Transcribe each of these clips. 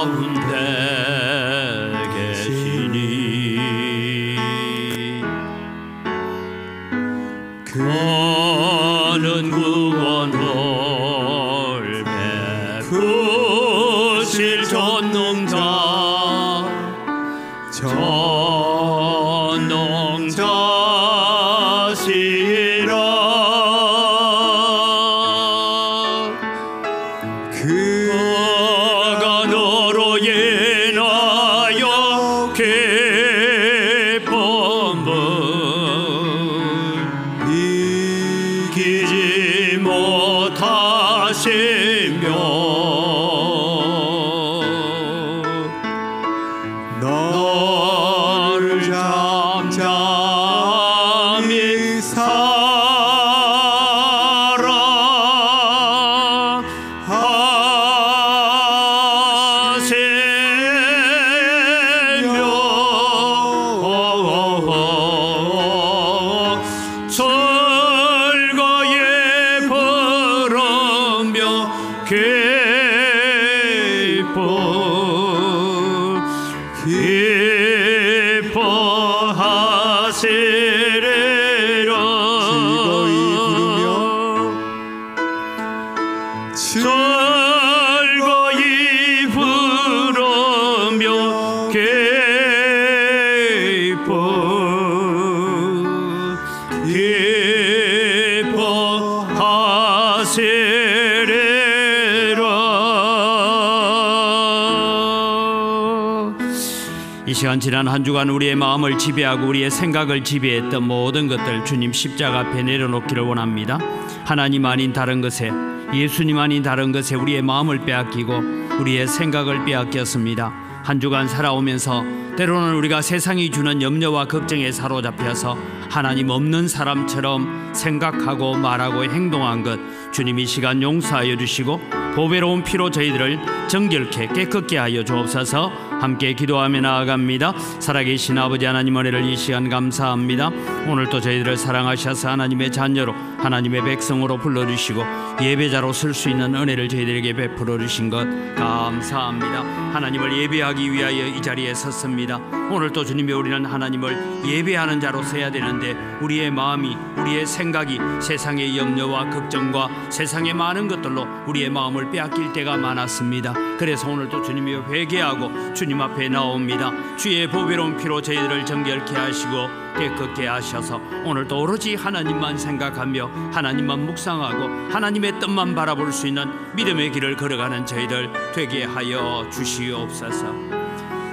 가운데 계시니 그는 구원을 베푸실 전능자시라. 그가 너로 인하여 기쁨을 이기지 못하시며 너를 잠잠히 즐거이 부르며 기뻐하시리라. 즐거이 부르며 이 시간 지난 한 주간 우리의 마음을 지배하고 우리의 생각을 지배했던 모든 것들 주님 십자가 앞에 내려놓기를 원합니다. 하나님 아닌 다른 것에, 예수님 아닌 다른 것에 우리의 마음을 빼앗기고 우리의 생각을 빼앗겼습니다. 한 주간 살아오면서 때로는 우리가 세상이 주는 염려와 걱정에 사로잡혀서 하나님 없는 사람처럼 생각하고 말하고 행동한 것 주님 이 시간 용서하여 주시고 보배로운 피로 저희들을 정결케 깨끗게 하여 주옵소서. 함께 기도하며 나아갑니다. 살아계신 아버지 하나님 은혜를 이 시간 감사합니다. 오늘 또 저희들을 사랑하셔서 하나님의 자녀로 하나님의 백성으로 불러주시고 예배자로 쓸 수 있는 은혜를 저희들에게 베풀어 주신 것 감사합니다. 하나님을 예배하기 위하여 이 자리에 섰습니다. 오늘 또 주님이 우리는 하나님을 예배하는 자로 서야 되는데 우리의 마음이, 우리의 생각이 세상의 염려와 걱정과 세상의 많은 것들로 우리의 마음을 빼앗길 때가 많았습니다. 그래서 오늘 또 주님이 회개하고 주님 앞에 나옵니다. 주의 보배로운 피로 저희들을 정결케 하시고 깨끗게 하셔서 오늘 또 오로지 하나님만 생각하며 하나님만 묵상하고 하나님의 뜻만 바라볼 수 있는 믿음의 길을 걸어가는 저희들 되게 하여 주시옵소서.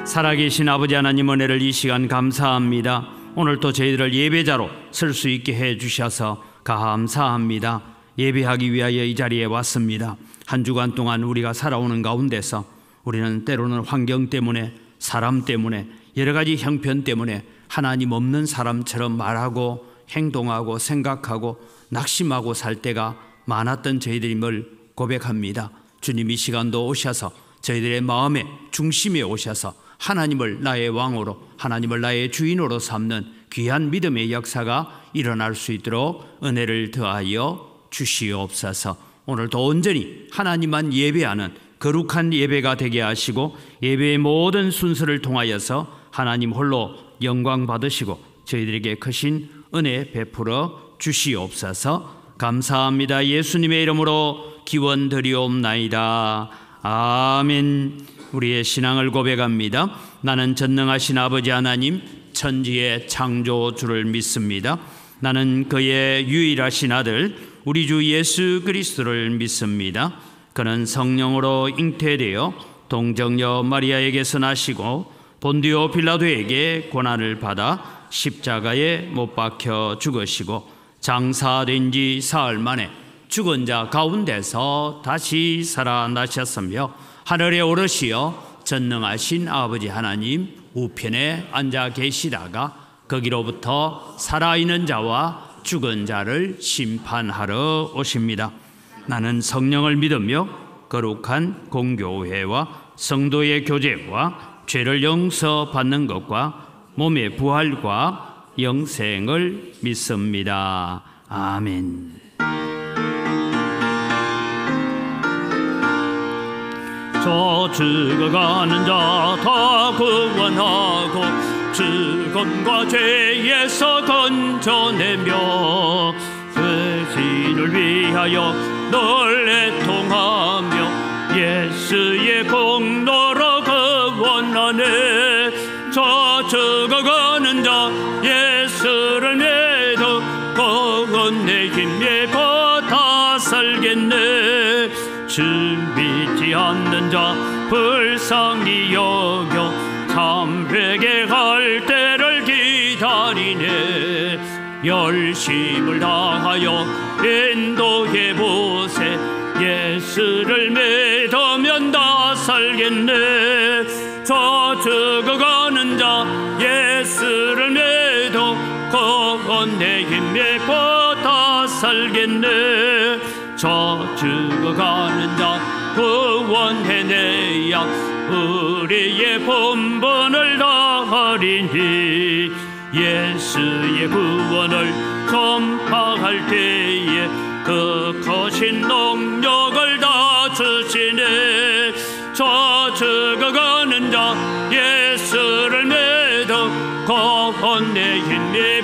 살아계신 아버지 하나님 은혜를 이 시간 감사합니다. 오늘 또 저희들을 예배자로 쓸 수 있게 해 주셔서 감사합니다. 예배하기 위하여 이 자리에 왔습니다. 한 주간 동안 우리가 살아오는 가운데서 우리는 때로는 환경 때문에, 사람 때문에, 여러 가지 형편 때문에 하나님 없는 사람처럼 말하고 행동하고 생각하고 낙심하고 살 때가 많았던 저희들임을 고백합니다. 주님 이 시간도 오셔서 저희들의 마음의 중심에 오셔서 하나님을 나의 왕으로, 하나님을 나의 주인으로 삼는 귀한 믿음의 역사가 일어날 수 있도록 은혜를 더하여 주시옵소서. 오늘도 온전히 하나님만 예배하는 거룩한 예배가 되게 하시고 예배의 모든 순서를 통하여서 하나님 홀로 영광 받으시고 저희들에게 크신 은혜 베풀어 주시옵소서. 감사합니다. 예수님의 이름으로 기원드리옵나이다. 아멘. 우리의 신앙을 고백합니다. 나는 전능하신 아버지 하나님 천지의 창조주를 믿습니다. 나는 그의 유일하신 아들 우리 주 예수 그리스도를 믿습니다. 그는 성령으로 잉태되어 동정녀 마리아에게서 나시고 본디오 빌라도에게 고난을 받아 십자가에 못 박혀 죽으시고 장사된 지 사흘 만에 죽은 자 가운데서 다시 살아나셨으며 하늘에 오르시어 전능하신 아버지 하나님 우편에 앉아 계시다가 거기로부터 살아있는 자와 죽은 자를 심판하러 오십니다. 나는 성령을 믿으며 거룩한 공교회와 성도의 교제와 죄를 용서받는 것과 몸의 부활과 영생을 믿습니다. 아멘. 저 죽어가는 자 다 구원하고 죽음과 죄에서 건져내며 죄인을 위하여 늘 애통하며 예수의 공로로 구원하네. 저 죽어가는 자 예수를 믿어 구원의 힘에 다 살겠네. 주 믿지 않는 자 불쌍히 여겨 참 회개할 때를 기다리네. 열심을 다하여 인도해보세. 예수를 믿으면 다 살겠네. 저 죽어가는 자 예수를 믿어 구원의 힘에 다 살겠네. 저 죽어가는 자 구원해내야 우리의 본분을 다하리니. 예수의 구원을 전파할 때에 그 거신 능력을 다 주시네. 저 죽어가는 자 예수를 믿어 구원의 힘에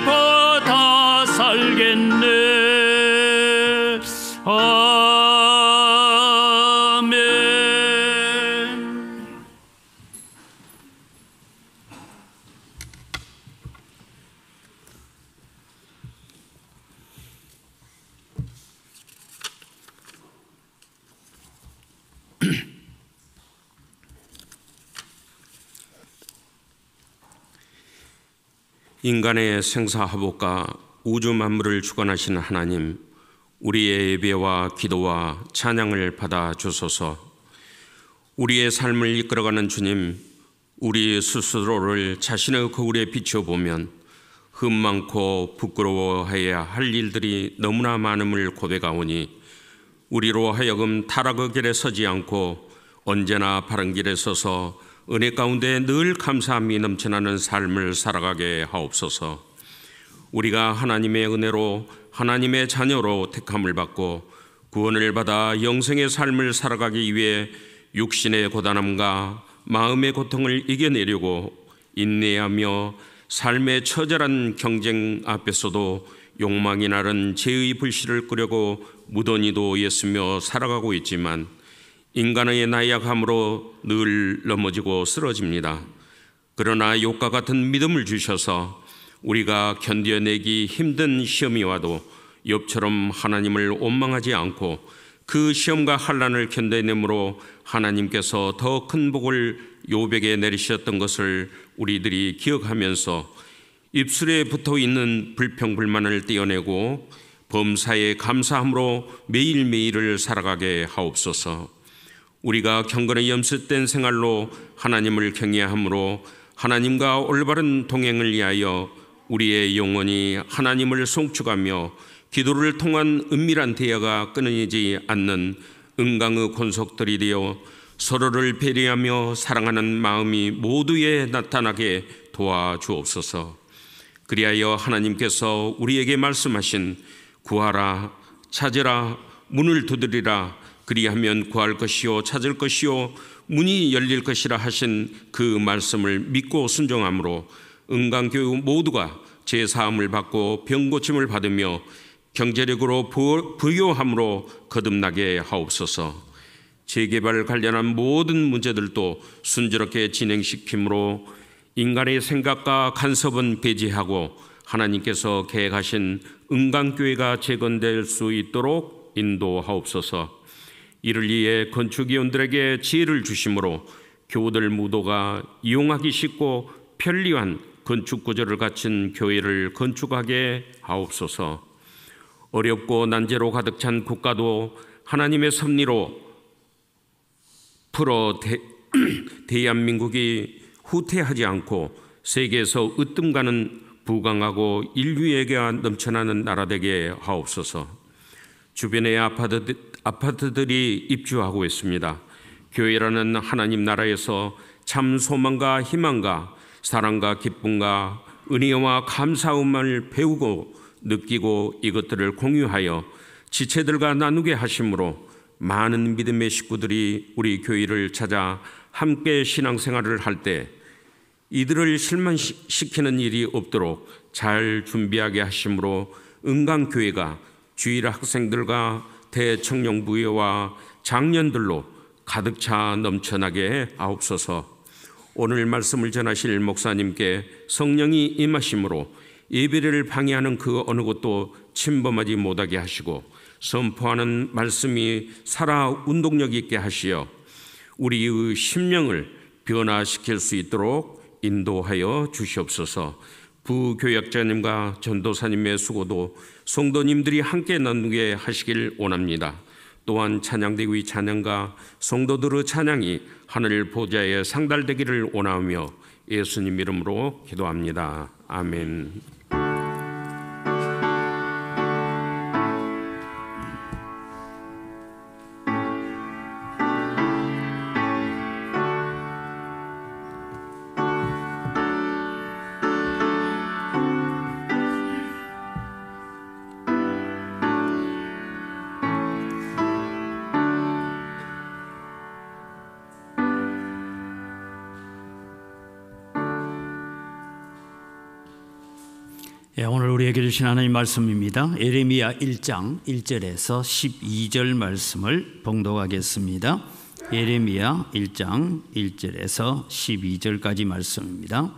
다 살겠네. 아멘. 인간의 생사화복과 우주 만물을 주관하시는 하나님, 우리의 예배와 기도와 찬양을 받아 주소서. 우리의 삶을 이끌어가는 주님, 우리 스스로를 자신의 거울에 비춰보면 흠 많고 부끄러워해야 할 일들이 너무나 많음을 고백하오니 우리로 하여금 타락의 길에 서지 않고 언제나 바른 길에 서서 은혜 가운데 늘 감사함이 넘쳐나는 삶을 살아가게 하옵소서. 우리가 하나님의 은혜로 하나님의 자녀로 택함을 받고 구원을 받아 영생의 삶을 살아가기 위해 육신의 고단함과 마음의 고통을 이겨내려고 인내하며 삶의 처절한 경쟁 앞에서도 욕망이 나른 죄의 불씨를 끄려고 무던히도 애쓰며 살아가고 있지만 인간의 나약함으로 늘 넘어지고 쓰러집니다. 그러나 욕과 같은 믿음을 주셔서 우리가 견뎌내기 힘든 시험이 와도 욥처럼 하나님을 원망하지 않고 그 시험과 환난을 견뎌내므로 하나님께서 더 큰 복을 욥에게 내리셨던 것을 우리들이 기억하면서 입술에 붙어있는 불평불만을 떼어내고 범사에 감사함으로 매일매일을 살아가게 하옵소서. 우리가 경건의 염습된 생활로 하나님을 경외함으로 하나님과 올바른 동행을 위하여 우리의 영혼이 하나님을 송축하며 기도를 통한 은밀한 대화가 끊이지 않는 은강의 권속들이 되어 서로를 배려하며 사랑하는 마음이 모두에 나타나게 도와주옵소서. 그리하여 하나님께서 우리에게 말씀하신 구하라, 찾으라, 문을 두드리라, 그리하면 구할 것이요 찾을 것이요 문이 열릴 것이라 하신 그 말씀을 믿고 순종함으로 은강교회 모두가 제사함을 받고 병고침을 받으며 경제력으로 부유함으로 거듭나게 하옵소서. 재개발 관련한 모든 문제들도 순조롭게 진행시킴으로 인간의 생각과 간섭은 배제하고 하나님께서 계획하신 은강교회가 재건될 수 있도록 인도하옵소서. 이를 위해 건축위원들에게 지혜를 주심으로 교우들 모두가 이용하기 쉽고 편리한 건축 구조를 갖춘 교회를 건축하게 하옵소서. 어렵고 난제로 가득 찬 국가도 하나님의 섭리로 풀어 대한민국이 후퇴하지 않고 세계에서 으뜸가는 부강하고 인류애가 넘쳐나는 나라 되게 하옵소서. 주변의 아파트들이 입주하고 있습니다. 교회라는 하나님 나라에서 참 소망과 희망과 사랑과 기쁨과 은혜와 감사함을 배우고 느끼고 이것들을 공유하여 지체들과 나누게 하심으로 많은 믿음의 식구들이 우리 교회를 찾아 함께 신앙생활을 할 때 이들을 실망시키는 일이 없도록 잘 준비하게 하심으로 은강교회가 주일 학생들과 대청년부회와 장년들로 가득 차 넘쳐나게 하옵소서. 오늘 말씀을 전하실 목사님께 성령이 임하심으로 예배를 방해하는 그 어느 것도 침범하지 못하게 하시고 선포하는 말씀이 살아 운동력 있게 하시어 우리의 심령을 변화시킬 수 있도록 인도하여 주시옵소서. 부교역자님과 전도사님의 수고도 성도님들이 함께 나누게 하시길 원합니다. 또한 찬양대의 찬양과 성도들의 찬양이 하늘 보좌에 상달되기를 원하며 예수님 이름으로 기도합니다. 아멘. 오늘 우리에게 주신 하나님 말씀입니다. 예레미야 1장 1절에서 12절 말씀을 봉독하겠습니다. 예레미야 1장 1절에서 12절까지 말씀입니다.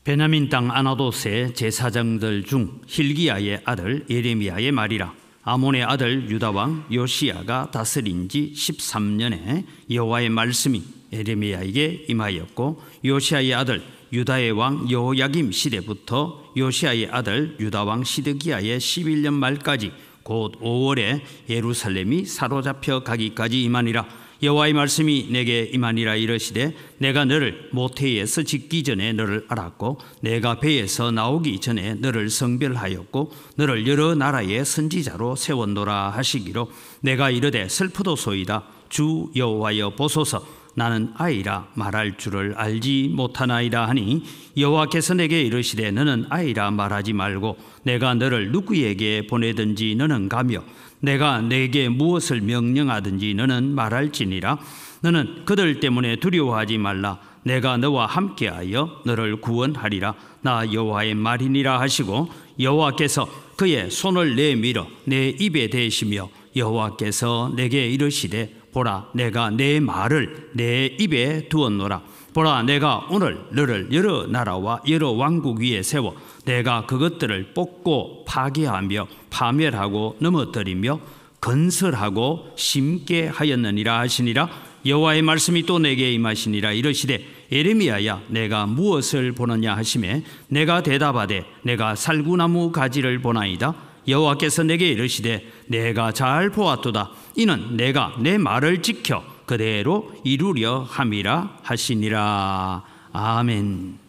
베냐민 땅 아나돗의 제사장들 중 hil기야의 아들 예레미야의 말이라. 아몬의 아들 유다왕 요시야가 다스린 지 13년에 여호와의 말씀이 예레미야에게 임하였고, 요시야의 아들 유다의 왕 여호야김 시대부터 요시야의 아들 유다왕 시드기야의 11년 말까지 곧 5월에 예루살렘이 사로잡혀 가기까지 임하니라. 여호와의 말씀이 내게 임하니라. 이르시되 내가 너를 모태에서 짓기 전에 너를 알았고 내가 배에서 나오기 전에 너를 성별하였고 너를 여러 나라의 선지자로 세웠노라 하시기로, 내가 이르되 슬프도소이다. 주 여호와여 보소서. 나는 아이라 말할 줄을 알지 못하나이다 하니, 여호와께서 내게 이르시되 너는 아이라 말하지 말고 내가 너를 누구에게 보내든지 너는 가며 내가 내게 무엇을 명령하든지 너는 말할지니라. 너는 그들 때문에 두려워하지 말라. 내가 너와 함께하여 너를 구원하리라. 나 여호와의 말이니라 하시고, 여호와께서 그의 손을 내밀어 내 입에 대시며 여호와께서 내게 이르시되 보라, 내가 내 말을 내 입에 두었노라. 보라, 내가 오늘 너를 여러 나라와 여러 왕국 위에 세워 내가 그것들을 뽑고 파괴하며 파멸하고 넘어뜨리며 건설하고 심게 하였느니라 하시니라. 여호와의 말씀이 또 내게 임하시니라. 이르시되 예레미야야 내가 무엇을 보느냐 하시매, 내가 대답하되 내가 살구나무 가지를 보나이다. 여호와께서 내게 이르시되 내가 잘 보았도다. 이는 내가 내 말을 지켜 그대로 이루려 함이라 하시니라. 아멘.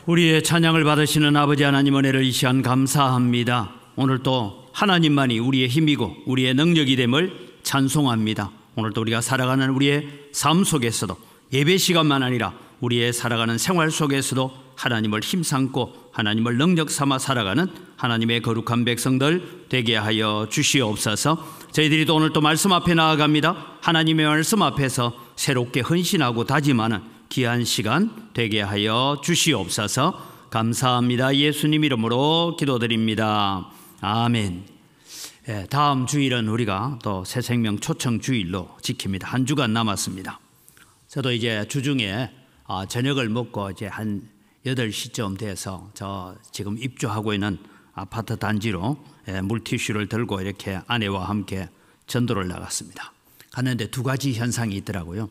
우리의 찬양을 받으시는 아버지 하나님 은혜를 이 시간 감사합니다. 오늘 또 하나님만이 우리의 힘이고 우리의 능력이 됨을 찬송합니다. 오늘 또 우리가 살아가는 우리의 삶 속에서도 예배 시간만 아니라 우리의 살아가는 생활 속에서도 하나님을 힘삼고 하나님을 능력 삼아 살아가는 하나님의 거룩한 백성들 되게 하여 주시옵소서. 저희들이 또 오늘 또 말씀 앞에 나아갑니다. 하나님의 말씀 앞에서 새롭게 헌신하고 다짐하는 귀한 시간 되게 하여 주시옵소서. 감사합니다. 예수님 이름으로 기도드립니다. 아멘. 다음 주일은 우리가 또 새생명 초청 주일로 지킵니다. 한 주간 남았습니다. 저도 이제 주중에 저녁을 먹고 이제 한 8시쯤 돼서 저 지금 입주하고 있는 아파트 단지로 물티슈를 들고 이렇게 아내와 함께 전도를 나갔습니다. 갔는데 두 가지 현상이 있더라고요.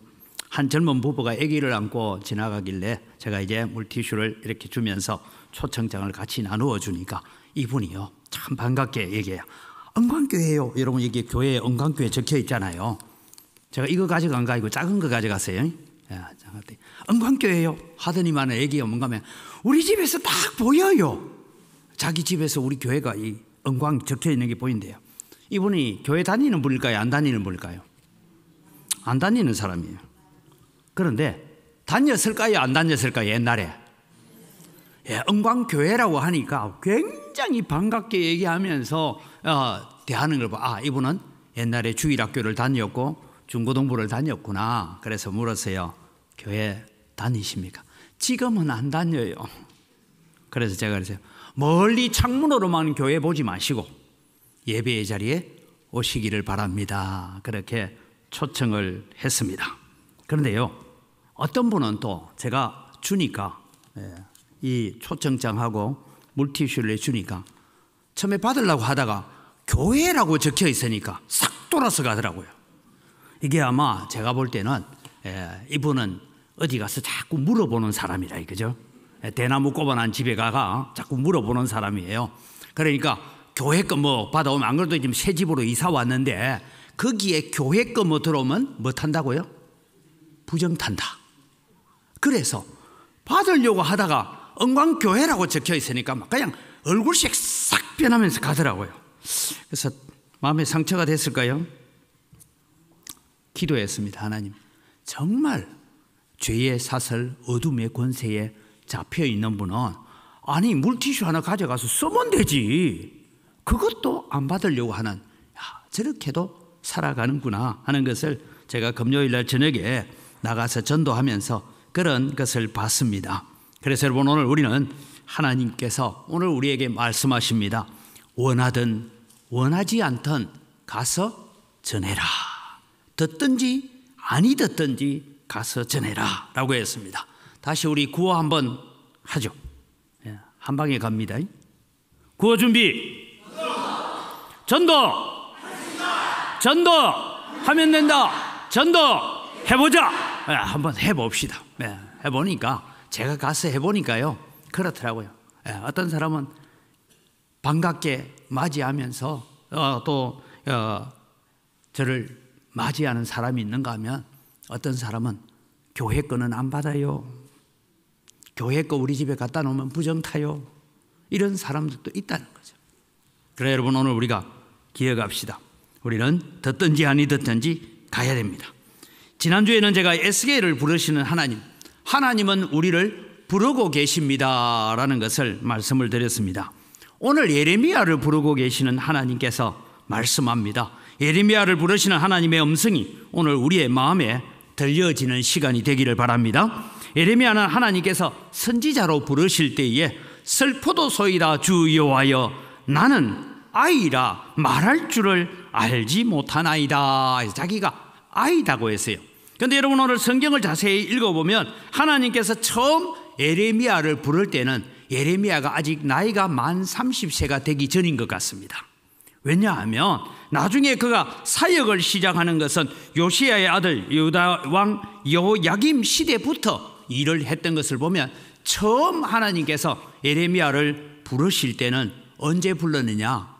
한 젊은 부부가 아기를 안고 지나가길래 제가 이제 물티슈를 이렇게 주면서 초청장을 같이 나누어 주니까 이분이요 참 반갑게 얘기해요. 은광교회요. 여러분 이게 교회에 은광교회 적혀 있잖아요. 제가 이거 가져간 거 아니고 작은 거 가져갔어요. 은광교회요 하더니만 애기가 뭔가 하면 우리 집에서 딱 보여요. 자기 집에서 우리 교회가 이 은광 적혀 있는 게 보인대요. 이분이 교회 다니는 분일까요? 안 다니는 분일까요? 안 다니는 사람이에요. 그런데 다녔을까요? 안 다녔을까요? 옛날에 은광교회라고 하니까 굉장히 반갑게 얘기하면서 대하는 걸 봐. 이분은 옛날에 주일학교를 다녔고 중고등부를 다녔구나. 그래서 물었어요. 교회 다니십니까? 지금은 안 다녀요. 그래서 제가 그랬어요. 멀리 창문으로만 교회 보지 마시고 예배의 자리에 오시기를 바랍니다. 그렇게 초청을 했습니다. 그런데요, 어떤 분은 또 제가 주니까 이 초청장하고 물티슈를 주니까 처음에 받으려고 하다가 교회라고 적혀 있으니까 싹 돌아서 가더라고요. 이게 아마 제가 볼 때는 이분은 어디 가서 자꾸 물어보는 사람이라 이거죠. 대나무 꼽아놓은 집에 가가 자꾸 물어보는 사람이에요. 그러니까 교회 거 뭐 받아오면 안 그래도 지금 새 집으로 이사 왔는데 거기에 교회 거 뭐 들어오면 뭐 탄다고요? 부정 탄다. 그래서 받으려고 하다가 은광교회라고 적혀 있으니까 막 그냥 얼굴색 싹 변하면서 가더라고요. 그래서 마음에 상처가 됐을까요? 기도했습니다. 하나님, 정말 죄의 사슬 어둠의 권세에 잡혀있는 분은 아니 물티슈 하나 가져가서 쓰면 되지 그것도 안 받으려고 하는 저렇게도 살아가는구나 하는 것을 제가 금요일날 저녁에 나가서 전도하면서 그런 것을 봤습니다. 그래서 여러분 오늘 우리는 하나님께서 오늘 우리에게 말씀하십니다. 원하든 원하지 않든 가서 전해라. 듣든지 아니 듣든지 가서 전해라 라고 했습니다. 다시 우리 구호 한번 하죠. 한 방에 갑니다. 구호 준비. 전도. 전도 하면 된다. 전도 해보자. 한번 해봅시다. 해보니까 제가 가서 해보니까요 그렇더라고요. 어떤 사람은 반갑게 맞이하면서 또 저를 맞이하는 사람이 있는가 하면 어떤 사람은 교회 거는 안 받아요. 교회 거 우리 집에 갖다 놓으면 부정 타요. 이런 사람들도 있다는 거죠. 그래 여러분 오늘 우리가 기억합시다. 우리는 듣든지 아니 듣든지 가야 됩니다. 지난주에는 제가 에스겔을 부르시는 하나님은 우리를 부르고 계십니다 라는 것을 말씀을 드렸습니다. 오늘 예레미야를 부르고 계시는 하나님께서 말씀합니다. 예레미야를 부르시는 하나님의 음성이 오늘 우리의 마음에 들려지는 시간이 되기를 바랍니다. 예레미야는 하나님께서 선지자로 부르실 때에 슬프도소이다 주 여호와여 나는 아이라 말할 줄을 알지 못하나이다. 자기가 아이다고 했어요. 그런데 여러분 오늘 성경을 자세히 읽어보면 하나님께서 처음 예레미야를 부를 때는 예레미야가 아직 나이가 만 30세가 되기 전인 것 같습니다. 왜냐하면 나중에 그가 사역을 시작하는 것은 요시야의 아들 유다 왕 여호야김 시대부터 일을 했던 것을 보면 처음 하나님께서 예레미야를 부르실 때는 언제 불렀느냐?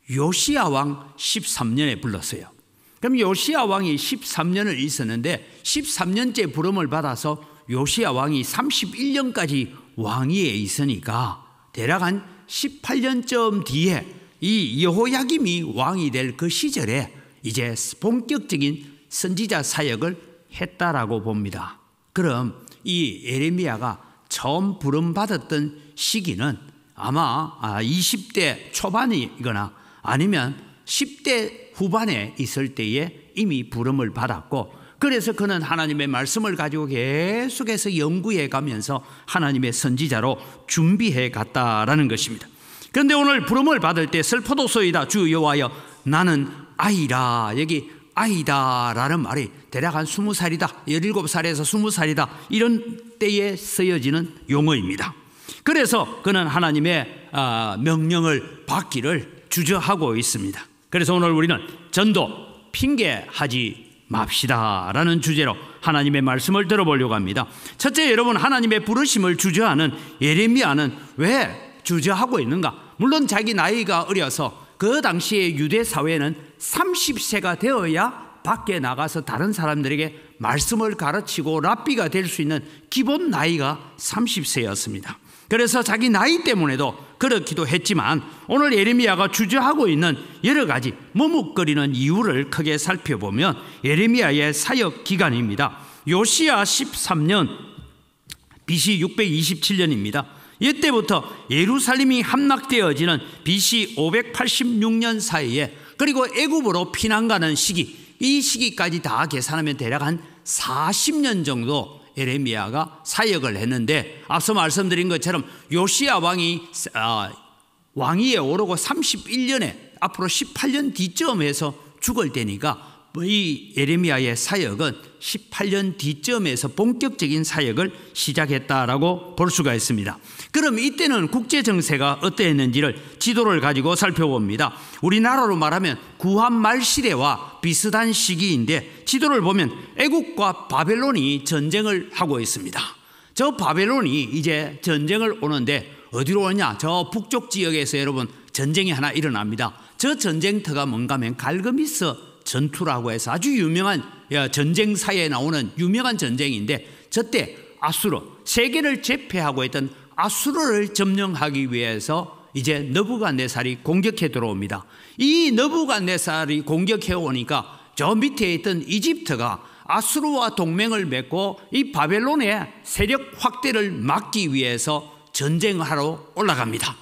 요시야 왕 13년에 불렀어요. 그럼 요시야 왕이 13년을 있었는데 13년째 부름을 받아서 요시야 왕이 31년까지 왕위에 있으니까 대략 한 18년쯤 뒤에 이 여호야김이 왕이 될 그 시절에 이제 본격적인 선지자 사역을 했다라고 봅니다. 그럼 이 예레미야가 처음 부름받았던 시기는 아마 20대 초반이거나 아니면 10대 후반에 있을 때에 이미 부름을 받았고, 그래서 그는 하나님의 말씀을 가지고 계속해서 연구해 가면서 하나님의 선지자로 준비해 갔다라는 것입니다. 그런데 오늘 부름을 받을 때 슬퍼도소이다 주 여호와여 나는 아이라, 여기 아이다라는 말이 대략 한 20살이다, 17살에서 20살이다 이런 때에 쓰여지는 용어입니다. 그래서 그는 하나님의 명령을 받기를 주저하고 있습니다. 그래서 오늘 우리는 전도 핑계하지 맙시다 라는 주제로 하나님의 말씀을 들어보려고 합니다. 첫째, 여러분, 하나님의 부르심을 주저하는 예레미야는 왜 주저하고 있는가? 물론 자기 나이가 어려서 그 당시에 유대 사회는 30세가 되어야 밖에 나가서 다른 사람들에게 말씀을 가르치고 랍비가 될 수 있는 기본 나이가 30세였습니다. 그래서 자기 나이 때문에도 그렇기도 했지만 오늘 예레미야가 주저하고 있는 여러 가지 머뭇거리는 이유를 크게 살펴보면 예레미야의 사역 기간입니다. 요시야 13년 BC 627년입니다. 이때부터 예루살렘이 함락되어지는 BC 586년 사이에, 그리고 애굽으로 피난 가는 시기, 이 시기까지 다 계산하면 대략 한 40년 정도 예레미야가 사역을 했는데, 앞서 말씀드린 것처럼 요시야 왕이 왕위에 오르고 31년에 앞으로 18년 뒤쯤에서 죽을 때니까 이 예레미야의 사역은 18년 뒤쯤에서 본격적인 사역을 시작했다라고 볼 수가 있습니다. 그럼 이때는 국제 정세가 어떠했는지를 지도를 가지고 살펴봅니다. 우리나라로 말하면 구한 말 시대와 비슷한 시기인데, 지도를 보면 애국과 바벨론이 전쟁을 하고 있습니다. 저 바벨론이 이제 전쟁을 오는데 어디로 오냐? 저 북쪽 지역에서 여러분 전쟁이 하나 일어납니다. 저 전쟁터가 뭔가 하면 갈그미스 전투라고 해서 아주 유명한 전쟁사에 나오는 유명한 전쟁인데, 저때 아수르, 세계를 제패하고 있던 아수르를 점령하기 위해서 이제 느부갓네살이 공격해 들어옵니다. 이 느부갓네살이 공격해 오니까 저 밑에 있던 이집트가 아수르와 동맹을 맺고 이 바벨론의 세력 확대를 막기 위해서 전쟁하러 올라갑니다.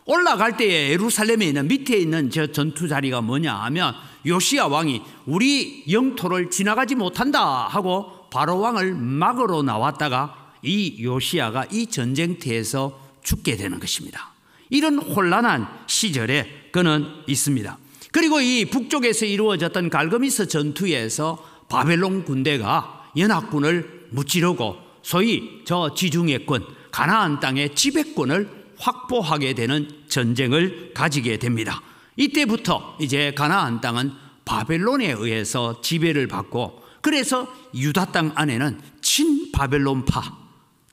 올라갈 때에 예루살렘에 있는 밑에 있는 저 전투 자리가 뭐냐 하면 요시야 왕이 우리 영토를 지나가지 못한다 하고 바로 왕을 막으러 나왔다가 이 요시야가 이 전쟁터에서 죽게 되는 것입니다. 이런 혼란한 시절에 그는 있습니다. 그리고 이 북쪽에서 이루어졌던 갈그미스 전투에서 바벨론 군대가 연합군을 무찌르고 소위 저 지중해권 가나안 땅의 지배권을 확보하게 되는 전쟁을 가지게 됩니다. 이때부터 이제 가나안 땅은 바벨론에 의해서 지배를 받고, 그래서 유다 땅 안에는 친바벨론파,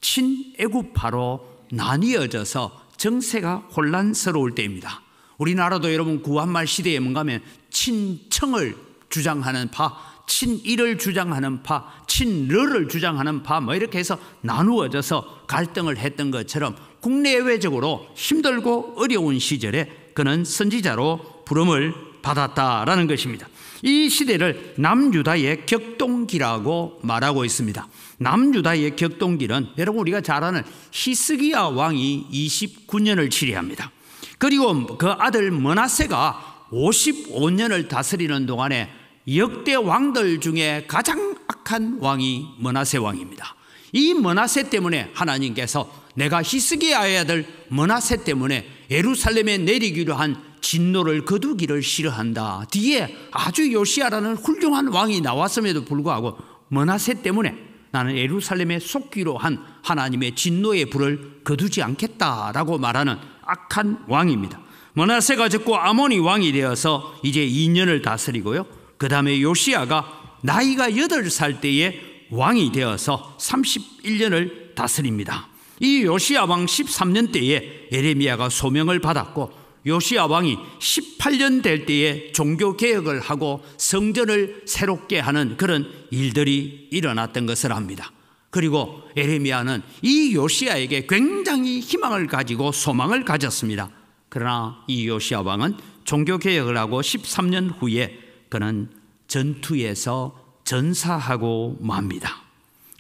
친애굽파로 나뉘어져서 정세가 혼란스러울 때입니다. 우리나라도 여러분 구한말 시대에 뭔가 하면 친청을 주장하는 파, 친일을 주장하는 파, 친러를 주장하는 파, 뭐 이렇게 해서 나누어져서 갈등을 했던 것처럼 국내외적으로 힘들고 어려운 시절에 그는 선지자로 부름을 받았다라는 것입니다. 이 시대를 남유다의 격동기라고 말하고 있습니다. 남유다의 격동기는 여러분 우리가 잘 아는 히스기야 왕이 29년을 치리합니다. 그리고 그 아들 므낫세가 55년을 다스리는 동안에 역대 왕들 중에 가장 악한 왕이 므낫세 왕입니다. 이 므낫세 때문에 하나님께서 내가 히스기야의 아들 므낫세 때문에 예루살렘에 내리기로 한 진노를 거두기를 싫어한다. 뒤에 아주 요시야라는 훌륭한 왕이 나왔음에도 불구하고 므낫세 때문에 나는 예루살렘에 속기로 한 하나님의 진노의 불을 거두지 않겠다라고 말하는 악한 왕입니다. 므낫세가 죽고 아몬이 왕이 되어서 이제 2년을 다스리고요. 그 다음에 요시야가 나이가 8살 때에 왕이 되어서 31년을 다스립니다. 이 요시야 왕 13년 때에 예레미야가 소명을 받았고, 요시야 왕이 18년 될 때에 종교개혁을 하고 성전을 새롭게 하는 그런 일들이 일어났던 것을 압니다. 그리고 에레미야는 이 요시야에게 굉장히 희망을 가지고 소망을 가졌습니다. 그러나 이 요시야 왕은 종교개혁을 하고 13년 후에 그는 전투에서 전사하고 맙니다.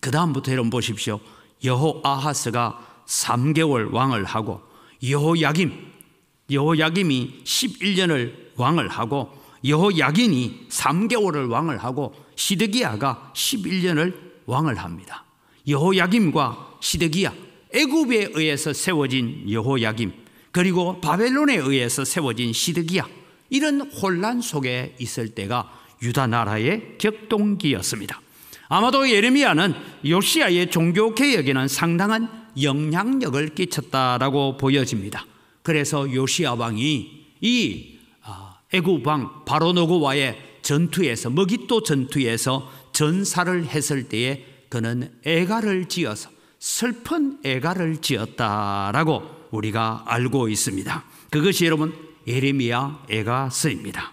그 다음부터 여러분 보십시오. 여호아하스가 3개월 왕을 하고 여호야김이 11년을 왕을 하고 여호야긴이 3개월을 왕을 하고 시드기야가 11년을 왕을 합니다. 여호야김과 시드기야, 애굽에 의해서 세워진 여호야김, 그리고 바벨론에 의해서 세워진 시드기야, 이런 혼란 속에 있을 때가 유다 나라의 격동기였습니다. 아마도 예레미야는 요시야의 종교개혁에는 상당한 영향력을 끼쳤다라고 보여집니다. 그래서 요시야 왕이 이 애굽 왕 바로노고와의 전투에서, 머깃도 전투에서 전사를 했을 때에 그는 애가를 지어서 슬픈 애가를 지었다라고 우리가 알고 있습니다. 그것이 여러분 예레미야 애가서입니다.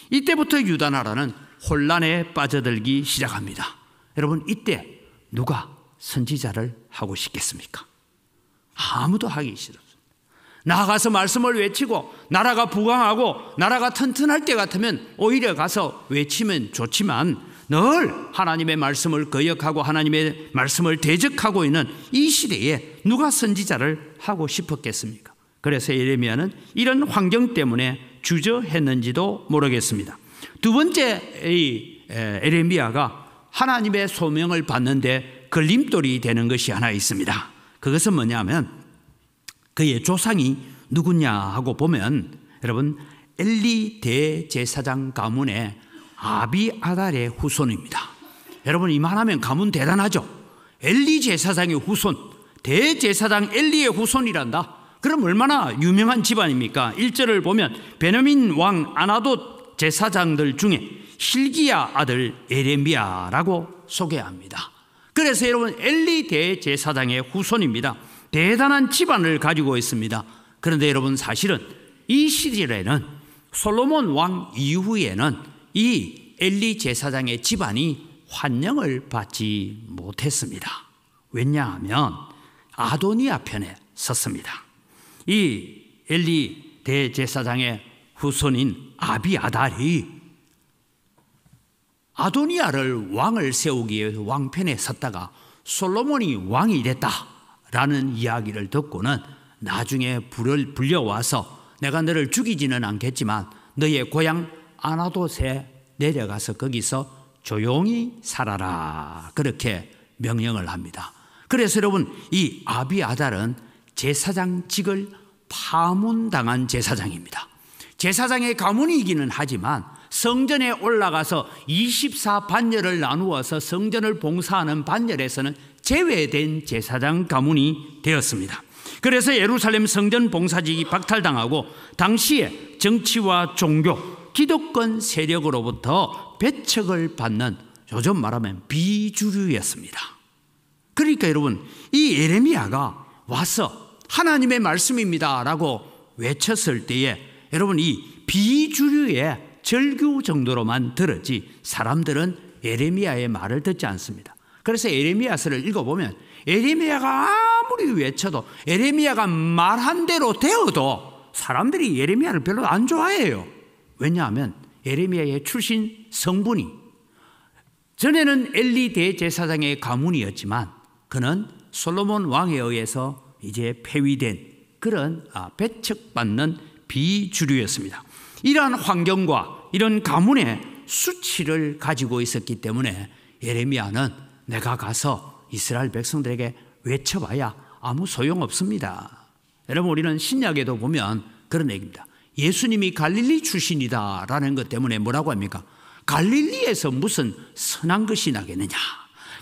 이때부터 유다 나라는 혼란에 빠져들기 시작합니다. 여러분, 이때 누가 선지자를 하고 싶겠습니까? 아무도 하기 싫었습니다. 나가서 말씀을 외치고 나라가 부강하고 나라가 튼튼할 때 같으면 오히려 가서 외치면 좋지만, 늘 하나님의 말씀을 거역하고 하나님의 말씀을 대적하고 있는 이 시대에 누가 선지자를 하고 싶었겠습니까? 그래서 예레미야는 이런 환경 때문에 주저했는지도 모르겠습니다. 두 번째, 이 예레미야가 하나님의 소명을 받는데 걸림돌이 되는 것이 하나 있습니다. 그것은 뭐냐면 그의 조상이 누구냐 하고 보면 여러분 엘리 대제사장 가문의 아비아달의 후손입니다. 여러분, 이만하면 가문 대단하죠. 엘리 제사장의 후손, 대제사장 엘리의 후손이란다. 그럼 얼마나 유명한 집안입니까? 1절을 보면 베냐민 왕 아나돗 제사장들 중에 hil기야 아들 예레미야라고 소개합니다. 그래서 여러분 엘리 대제사장의 후손입니다. 대단한 집안을 가지고 있습니다. 그런데 여러분, 사실은 이 시절에는 솔로몬 왕 이후에는 이 엘리 제사장의 집안이 환영을 받지 못했습니다. 왜냐하면 아도니아 편에 섰습니다. 이 엘리 대제사장의 후손인 아비아달이 아도니아를 왕을 세우기 위해서 왕편에 섰다가 솔로몬이 왕이 됐다라는 이야기를 듣고는 나중에 불려와서 내가 너를 죽이지는 않겠지만 너의 고향 아나돗에 내려가서 거기서 조용히 살아라, 그렇게 명령을 합니다. 그래서 여러분, 이 아비아달은 제사장직을 파문당한 제사장입니다. 제사장의 가문이기는 하지만 성전에 올라가서 24반열을 나누어서 성전을 봉사하는 반열에서는 제외된 제사장 가문이 되었습니다. 그래서 예루살렘 성전 봉사직이 박탈당하고 당시에 정치와 종교, 기득권 세력으로부터 배척을 받는, 요즘 말하면 비주류였습니다. 그러니까 여러분, 이 예레미야가 와서 하나님의 말씀입니다 라고 외쳤을 때에 여러분, 이 비주류의 절규 정도로만 들었지 사람들은 예레미야의 말을 듣지 않습니다. 그래서 예레미야서를 읽어보면 예레미야가 아무리 외쳐도, 예레미야가 말한 대로 되어도 사람들이 예레미야를 별로 안 좋아해요. 왜냐하면 예레미야의 출신 성분이, 전에는 엘리 대제사장의 가문이었지만 그는 솔로몬 왕에 의해서 이제 폐위된 그런 배척받는 비주류였습니다. 이러한 환경과 이런 가문의 수치를 가지고 있었기 때문에 예레미야는 내가 가서 이스라엘 백성들에게 외쳐봐야 아무 소용없습니다. 여러분, 우리는 신약에도 보면 그런 얘기입니다. 예수님이 갈릴리 출신이다라는 것 때문에 뭐라고 합니까? 갈릴리에서 무슨 선한 것이 나겠느냐,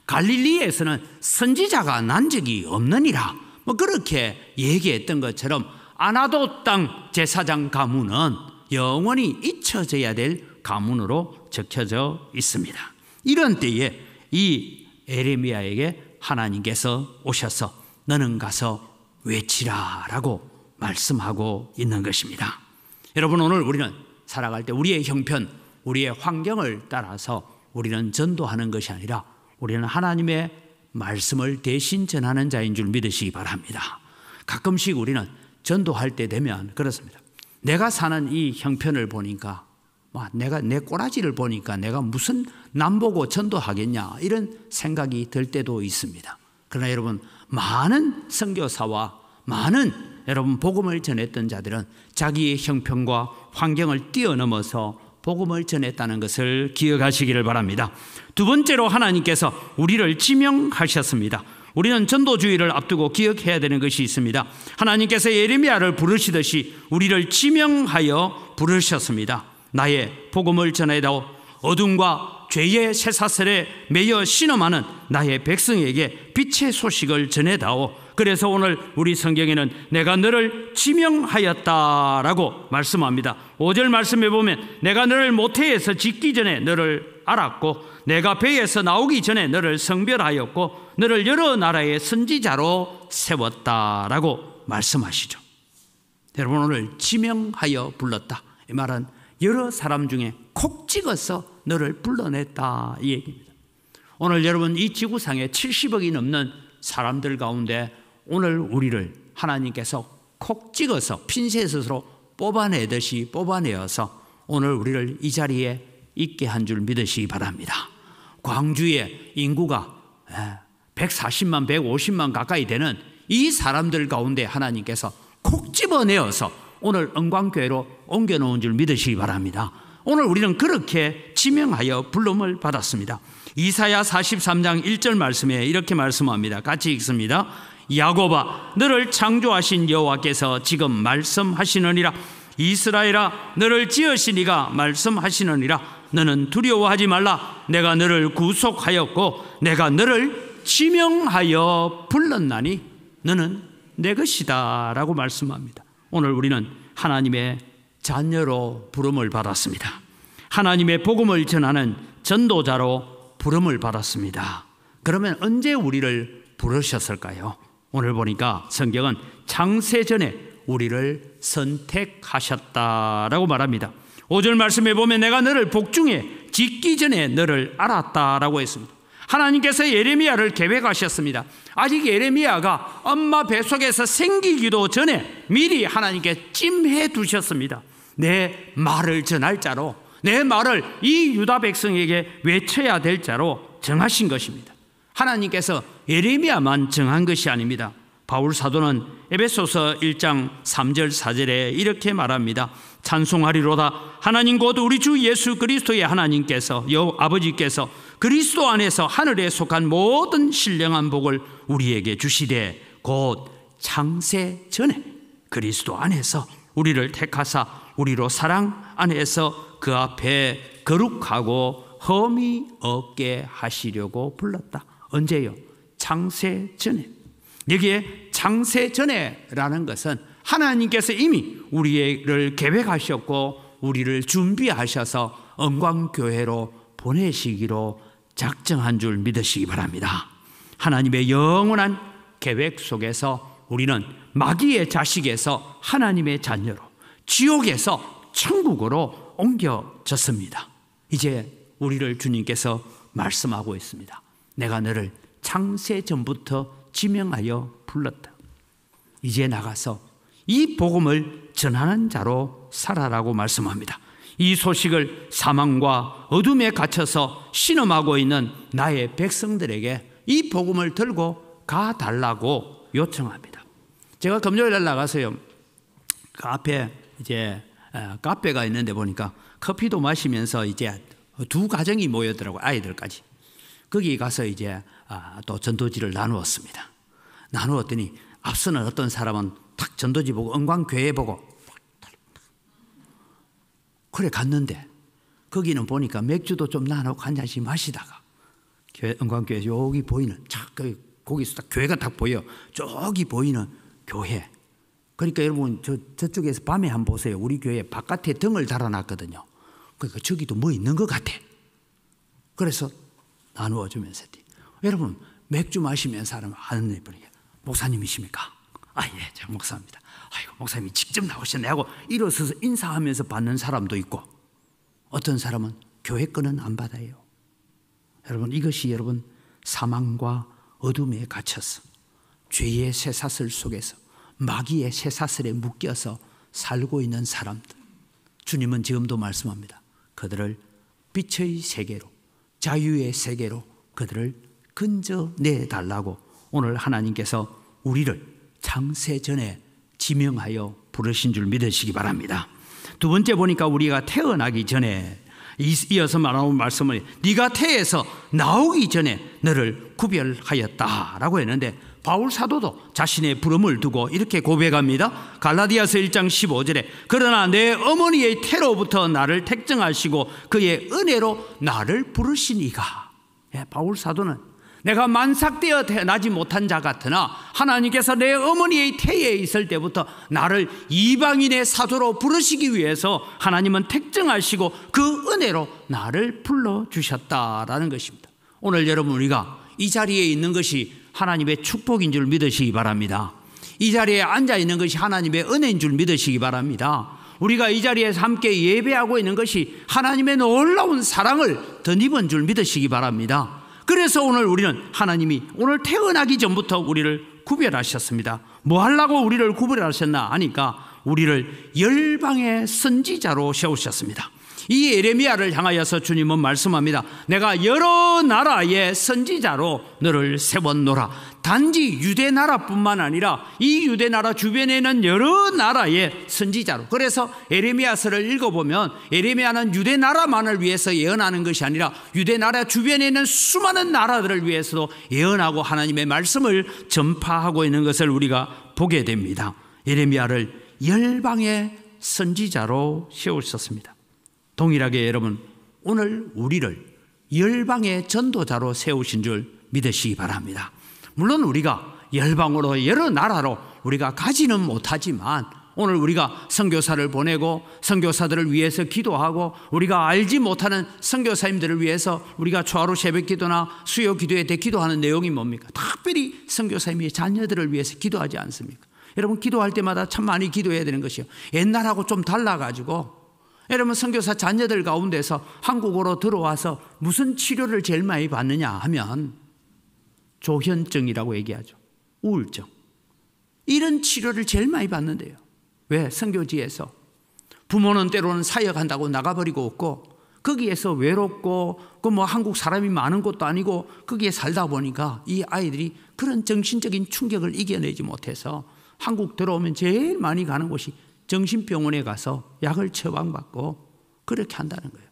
갈릴리에서는 선지자가 난 적이 없느니라, 뭐 그렇게 얘기했던 것처럼 아나돗 땅 제사장 가문은 영원히 잊혀져야 될 가문으로 적혀져 있습니다. 이런 때에 이 예레미야에게 하나님께서 오셔서 너는 가서 외치라 라고 말씀하고 있는 것입니다. 여러분, 오늘 우리는 살아갈 때 우리의 형편, 우리의 환경을 따라서 우리는 전도하는 것이 아니라 우리는 하나님의 말씀을 대신 전하는 자인 줄 믿으시기 바랍니다. 가끔씩 우리는 전도할 때 되면 그렇습니다. 내가 사는 이 형편을 보니까, 내가 내 꼬라지를 보니까 내가 무슨 남 보고 전도하겠냐 이런 생각이 들 때도 있습니다. 그러나 여러분, 많은 선교사와 많은 여러분 복음을 전했던 자들은 자기의 형편과 환경을 뛰어넘어서 복음을 전했다는 것을 기억하시기를 바랍니다. 두 번째로 하나님께서 우리를 지명하셨습니다. 우리는 전도주의를 앞두고 기억해야 되는 것이 있습니다. 하나님께서 예레미야를 부르시듯이 우리를 지명하여 부르셨습니다. 나의 복음을 전해다오. 어둠과 죄의 쇠사슬에 매여 신음하는 나의 백성에게 빛의 소식을 전해다오. 그래서 오늘 우리 성경에는 내가 너를 지명하였다라고 말씀합니다. 5절 말씀에 보면 내가 너를 모태에서 짓기 전에 너를 알았고 내가 배에서 나오기 전에 너를 성별하였고 너를 여러 나라의 선지자로 세웠다라고 말씀하시죠. 여러분, 오늘 지명하여 불렀다, 이 말은 여러 사람 중에 콕 찍어서 너를 불러냈다 이 얘기입니다. 오늘 여러분, 이 지구상에 70억이 넘는 사람들 가운데 오늘 우리를 하나님께서 콕 찍어서 핀셋으로 뽑아내듯이 뽑아내어서 오늘 우리를 이 자리에 있게 한 줄 믿으시기 바랍니다. 광주의 인구가 140만 150만 가까이 되는 이 사람들 가운데 하나님께서 콕 집어내어서 오늘 은광교회로 옮겨놓은 줄 믿으시기 바랍니다. 오늘 우리는 그렇게 지명하여 부름을 받았습니다. 이사야 43장 1절 말씀에 이렇게 말씀합니다. 같이 읽습니다. 야곱아, 너를 창조하신 여호와께서 지금 말씀하시느니라. 이스라엘아, 너를 지으신 이가 말씀하시느니라. 너는 두려워하지 말라. 내가 너를 구속하였고 내가 너를 지명하여 불렀나니 너는 내 것이다 라고 말씀합니다. 오늘 우리는 하나님의 자녀로 부름을 받았습니다. 하나님의 복음을 전하는 전도자로 부름을 받았습니다. 그러면 언제 우리를 부르셨을까요? 오늘 보니까 성경은 창세전에 우리를 선택하셨다라고 말합니다. 5절 말씀에 보면 내가 너를 복중에 짓기 전에 너를 알았다라고 했습니다. 하나님께서 예레미야를 계획하셨습니다. 아직 예레미야가 엄마 뱃속에서 생기기도 전에 미리 하나님께 찜해 두셨습니다. 내 말을 전할 자로, 내 말을 이 유다 백성에게 외쳐야 될 자로 정하신 것입니다. 하나님께서 예레미야만 정한 것이 아닙니다. 바울 사도는 에베소서 1장 3절 4절에 이렇게 말합니다. 찬송하리로다. 하나님 곧 우리 주 예수 그리스도의 하나님께서 아버지께서 그리스도 안에서 하늘에 속한 모든 신령한 복을 우리에게 주시되 곧 창세 전에 그리스도 안에서 우리를 택하사 우리로 사랑 안에서 그 앞에 거룩하고 흠이 없게 하시려고 불렀다. 언제요? 창세 전에. 여기에 창세 전에라는 것은 하나님께서 이미 우리를 계획하셨고 우리를 준비하셔서 은광교회로 보내시기로 작정한 줄 믿으시기 바랍니다. 하나님의 영원한 계획 속에서 우리는 마귀의 자식에서 하나님의 자녀로, 지옥에서 천국으로 옮겨졌습니다. 이제 우리를 주님께서 말씀하고 있습니다. 내가 너를 창세 전부터 지명하여 불렀다. 이제 나가서 이 복음을 전하는 자로 살아라고 말씀합니다. 이 소식을 사망과 어둠에 갇혀서 신음하고 있는 나의 백성들에게 이 복음을 들고 가달라고 요청합니다. 제가 금요일날 나가서요, 그 앞에 이제 카페가 있는데 보니까 커피도 마시면서 이제 두 가정이 모였더라고요. 아이들까지. 거기 가서 이제 또 전도지를 나누었습니다. 나누었더니 앞서는 어떤 사람은 탁 전도지 보고 은광교회 보고 그래 갔는데 거기는 보니까 맥주도 좀 나누고 한 잔씩 마시다가 은광교회 여기 보이는 거기서 딱 교회가 딱 보여. 저기 보이는 교회. 그러니까 여러분 저쪽에서 밤에 한번 보세요. 우리 교회 바깥에 등을 달아놨거든요. 그러니까 저기도 뭐 있는 것 같아. 그래서 나누어주면서 여러분 맥주 마시면 사람 아는 분이 목사님이십니까? 아, 예, 제가 목사입니다. 아이고, 목사님이 직접 나오셨네 하고 일어서서 인사하면서 받는 사람도 있고 어떤 사람은 교회 거는 안 받아요. 여러분 이것이 여러분 사망과 어둠에 갇혀서 죄의 쇠사슬 속에서 마귀의 쇠사슬에 묶여서 살고 있는 사람들, 주님은 지금도 말씀합니다. 그들을 빛의 세계로, 자유의 세계로 그들을 건져내달라고 오늘 하나님께서 우리를 창세전에 지명하여 부르신 줄 믿으시기 바랍니다. 두 번째 보니까 우리가 태어나기 전에 이어서 말하는 말씀을 네가 태에서 나오기 전에 너를 구별하였다라고 했는데, 바울 사도도 자신의 부름을 두고 이렇게 고백합니다. 갈라디아서 1장 15절에 그러나 내 어머니의 태로부터 나를 택정하시고 그의 은혜로 나를 부르시니가. 바울 사도는 내가 만삭되어 태어나지 못한 자 같으나 하나님께서 내 어머니의 태에 있을 때부터 나를 이방인의 사도로 부르시기 위해서 하나님은 택정하시고 그 은혜로 나를 불러주셨다라는 것입니다. 오늘 여러분, 우리가 이 자리에 있는 것이 하나님의 축복인 줄 믿으시기 바랍니다. 이 자리에 앉아 있는 것이 하나님의 은혜인 줄 믿으시기 바랍니다. 우리가 이 자리에서 함께 예배하고 있는 것이 하나님의 놀라운 사랑을 덧입은 줄 믿으시기 바랍니다. 그래서 오늘 우리는 하나님이 오늘 태어나기 전부터 우리를 구별하셨습니다. 뭐 하려고 우리를 구별하셨나 하니까 우리를 열방의 선지자로 세우셨습니다. 이 예레미야를 향하여서 주님은 말씀합니다. 내가 여러 나라의 선지자로 너를 세웠노라. 단지 유대 나라뿐만 아니라 이 유대 나라 주변에는 여러 나라의 선지자로. 그래서 예레미야서를 읽어보면 예레미야는 유대 나라만을 위해서 예언하는 것이 아니라 유대 나라 주변에 있는 수많은 나라들을 위해서도 예언하고 하나님의 말씀을 전파하고 있는 것을 우리가 보게 됩니다. 예레미야를 열방의 선지자로 세우셨습니다. 동일하게 여러분, 오늘 우리를 열방의 전도자로 세우신 줄 믿으시기 바랍니다. 물론 우리가 열방으로 여러 나라로 우리가 가지는 못하지만 오늘 우리가 선교사를 보내고 선교사들을 위해서 기도하고 우리가 알지 못하는 선교사님들을 위해서 우리가 초하루 새벽기도나 수요 기도에 대기도하는 내용이 뭡니까? 특별히 선교사님의 자녀들을 위해서 기도하지 않습니까? 여러분, 기도할 때마다 참 많이 기도해야 되는 것이요, 옛날하고 좀 달라가지고 여러분, 선교사 자녀들 가운데서 한국으로 들어와서 무슨 치료를 제일 많이 받느냐 하면 조현증이라고 얘기하죠. 우울증. 이런 치료를 제일 많이 받는데요. 왜? 선교지에서 부모는 때로는 사역한다고 나가버리고 없고 거기에서 외롭고 그 뭐 한국 사람이 많은 것도 아니고 거기에 살다 보니까 이 아이들이 그런 정신적인 충격을 이겨내지 못해서 한국 들어오면 제일 많이 가는 곳이 정신병원에 가서 약을 처방받고 그렇게 한다는 거예요.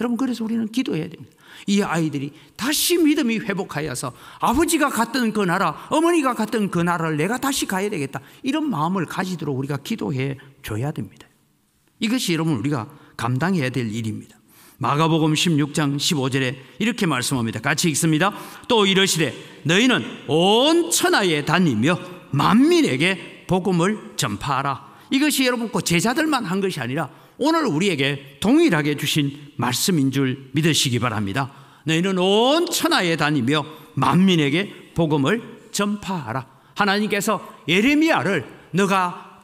여러분, 그래서 우리는 기도해야 됩니다. 이 아이들이 다시 믿음이 회복하여서 아버지가 갔던 그 나라, 어머니가 갔던 그 나라를 내가 다시 가야 되겠다, 이런 마음을 가지도록 우리가 기도해 줘야 됩니다. 이것이 여러분 우리가 감당해야 될 일입니다. 마가복음 16장 15절에 이렇게 말씀합니다. 같이 읽습니다. 또 이르시되 너희는 온 천하에 다니며 만민에게 복음을 전파하라. 이것이 여러분 꼭 제자들만 한 것이 아니라 오늘 우리에게 동일하게 주신 말씀인 줄 믿으시기 바랍니다. 너희는 온 천하에 다니며 만민에게 복음을 전파하라. 하나님께서 예레미야를 너가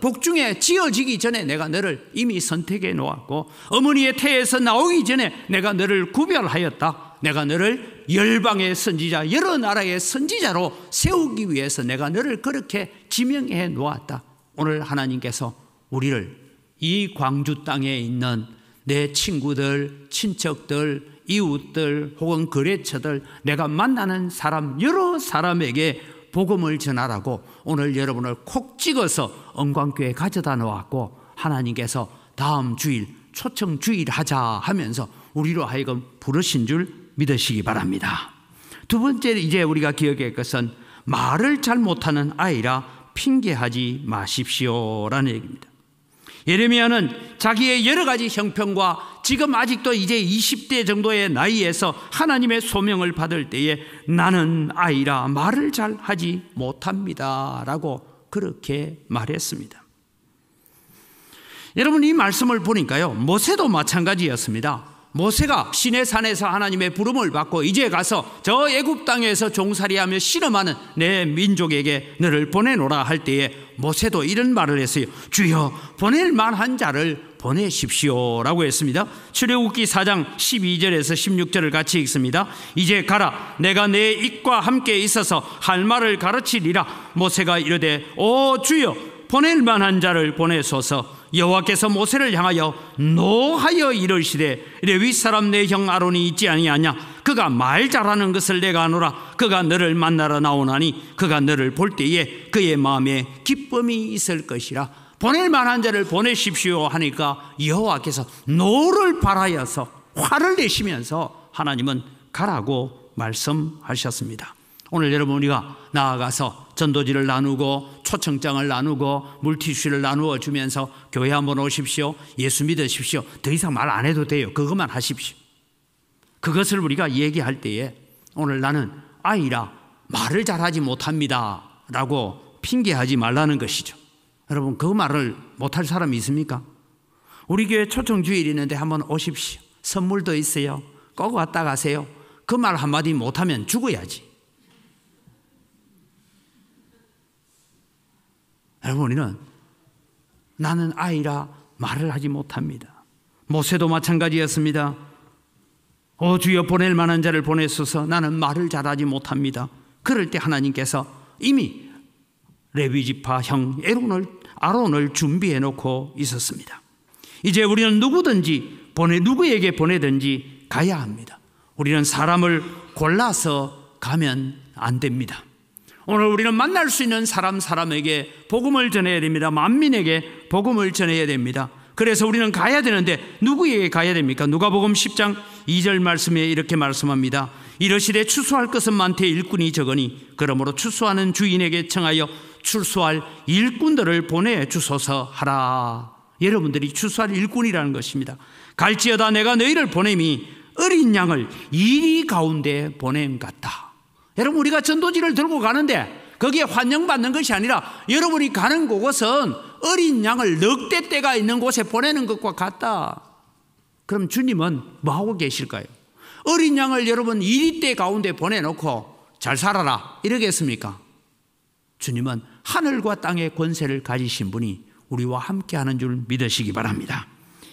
복중에 지어지기 전에 내가 너를 이미 선택해 놓았고 어머니의 태에서 나오기 전에 내가 너를 구별하였다. 내가 너를 열방의 선지자, 여러 나라의 선지자로 세우기 위해서 내가 너를 그렇게 지명해 놓았다. 오늘 하나님께서 우리를 이 광주 땅에 있는 내 친구들, 친척들, 이웃들 혹은 거래처들, 내가 만나는 사람, 여러 사람에게 복음을 전하라고 오늘 여러분을 콕 찍어서 언광교에 가져다 놓았고 하나님께서 다음 주일 초청 주일 하자 하면서 우리로 하여금 부르신 줄 믿으시기 바랍니다. 두 번째 이제 우리가 기억할 것은 말을 잘 못하는 아이라 핑계하지 마십시오라는 얘기입니다. 예레미야는 자기의 여러 가지 형편과 지금 아직도 이제 20대 정도의 나이에서 하나님의 소명을 받을 때에 나는 아이라 말을 잘 하지 못합니다 라고 그렇게 말했습니다. 여러분, 이 말씀을 보니까요, 모세도 마찬가지였습니다. 모세가 시내산에서 하나님의 부름을 받고 이제 가서 저 애굽 땅에서 종살이하며 실험하는 내 민족에게 너를 보내노라 할 때에 모세도 이런 말을 했어요. 주여, 보낼 만한 자를 보내십시오라고 했습니다. 출애굽기 4장 12절에서 16절을 같이 읽습니다. 이제 가라, 내가 내 입과 함께 있어서 할 말을 가르치리라. 모세가 이르되 오 주여, 보낼 만한 자를 보내소서. 여호와께서 모세를 향하여 노하여 이르시되 레위 사람 내 형 아론이 있지 아니하냐? 그가 말 잘하는 것을 내가 아노라. 그가 너를 만나러 나오나니 그가 너를 볼 때에 그의 마음에 기쁨이 있을 것이라. 보낼 만한 자를 보내십시오 하니까 여호와께서 노를 발하여서 화를 내시면서 하나님은 가라고 말씀하셨습니다. 오늘 여러분, 우리가 나아가서 전도지를 나누고 초청장을 나누고 물티슈를 나누어 주면서 교회 한번 오십시오, 예수 믿으십시오, 더 이상 말 안 해도 돼요. 그것만 하십시오. 그것을 우리가 얘기할 때에 오늘 나는 아이라 말을 잘하지 못합니다 라고 핑계하지 말라는 것이죠. 여러분, 그 말을 못할 사람이 있습니까? 우리 교회 초청주일 있는데 한번 오십시오. 선물도 있어요. 꼭 왔다 가세요. 그 말 한마디 못하면 죽어야지. 여러분, 우리는 나는 아이라 말을 하지 못합니다. 모세도 마찬가지였습니다. 오 주여, 보낼 만한 자를 보내소서. 나는 말을 잘하지 못합니다. 그럴 때 하나님께서 이미 레위지파 형 아론을 준비해 놓고 있었습니다. 이제 우리는 누구에게 보내든지 가야 합니다. 우리는 사람을 골라서 가면 안 됩니다. 오늘 우리는 만날 수 있는 사람에게 복음을 전해야 됩니다. 만민에게 복음을 전해야 됩니다. 그래서 우리는 가야 되는데 누구에게 가야 됩니까? 누가복음 10장 2절 말씀에 이렇게 말씀합니다. 이르시되 추수할 것은 많되 일꾼이 적으니 그러므로 추수하는 주인에게 청하여 추수할 일꾼들을 보내주소서 하라. 여러분들이 추수할 일꾼이라는 것입니다. 갈지어다 내가 너희를 보냄이 어린 양을 이리 가운데 보냄 같다. 여러분, 우리가 전도지를 들고 가는데 거기에 환영받는 것이 아니라 여러분이 가는 곳은 어린 양을 넉대 떼가 있는 곳에 보내는 것과 같다. 그럼 주님은 뭐하고 계실까요? 어린 양을 여러분 이리떼 가운데 보내놓고 잘 살아라 이러겠습니까? 주님은 하늘과 땅의 권세를 가지신 분이 우리와 함께하는 줄 믿으시기 바랍니다.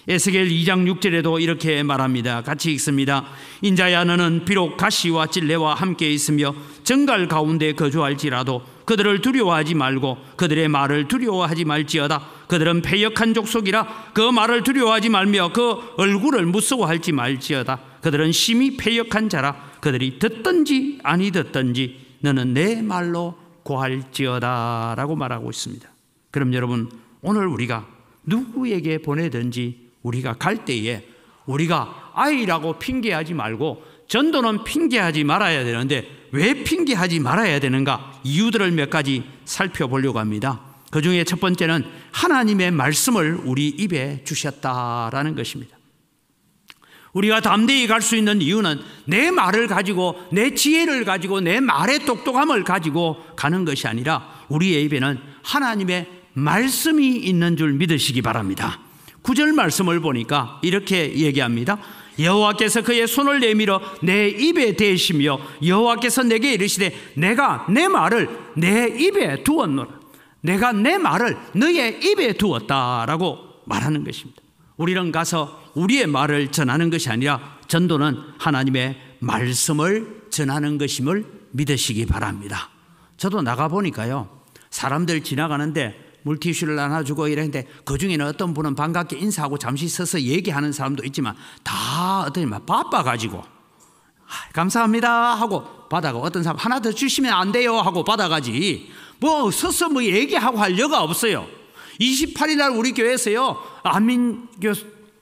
에스겔 2장 6절에도 이렇게 말합니다. 같이 읽습니다. 인자야, 너는 비록 가시와 찔레와 함께 있으며 정갈 가운데 거주할지라도 그들을 두려워하지 말고 그들의 말을 두려워하지 말지어다. 그들은 패역한 족속이라 그 말을 두려워하지 말며 그 얼굴을 무서워할지 말지어다. 그들은 심히 패역한 자라. 그들이 듣든지 아니 듣든지 너는 내 말로 고할지어다 라고 말하고 있습니다. 그럼 여러분, 오늘 우리가 누구에게 보내든지 우리가 갈 때에 우리가 아이라고 핑계하지 말고, 전도는 핑계하지 말아야 되는데 왜 핑계하지 말아야 되는가, 이유들을 몇 가지 살펴보려고 합니다. 그 중에 첫 번째는 하나님의 말씀을 우리 입에 주셨다라는 것입니다. 우리가 담대히 갈 수 있는 이유는 내 말을 가지고, 내 지혜를 가지고, 내 말의 똑똑함을 가지고 가는 것이 아니라 우리의 입에는 하나님의 말씀이 있는 줄 믿으시기 바랍니다. 9절 말씀을 보니까 이렇게 얘기합니다. 여호와께서 그의 손을 내밀어 내 입에 대시며 여호와께서 내게 이르시되 내가 내 말을 내 입에 두었노라. 내가 내 말을 너의 입에 두었다라고 말하는 것입니다. 우리는 가서 우리의 말을 전하는 것이 아니라 전도는 하나님의 말씀을 전하는 것임을 믿으시기 바랍니다. 저도 나가보니까요, 사람들 지나가는데 물티슈를 나눠주고 이랬는데 그 중에는 어떤 분은 반갑게 인사하고 잠시 서서 얘기하는 사람도 있지만 다 어떤 바빠가지고 감사합니다 하고 받아가, 어떤 사람 하나 더 주시면 안 돼요 하고 받아가지 뭐 서서 뭐 얘기하고 할 여가 없어요. 28일 날 우리 교회에서요, 안민교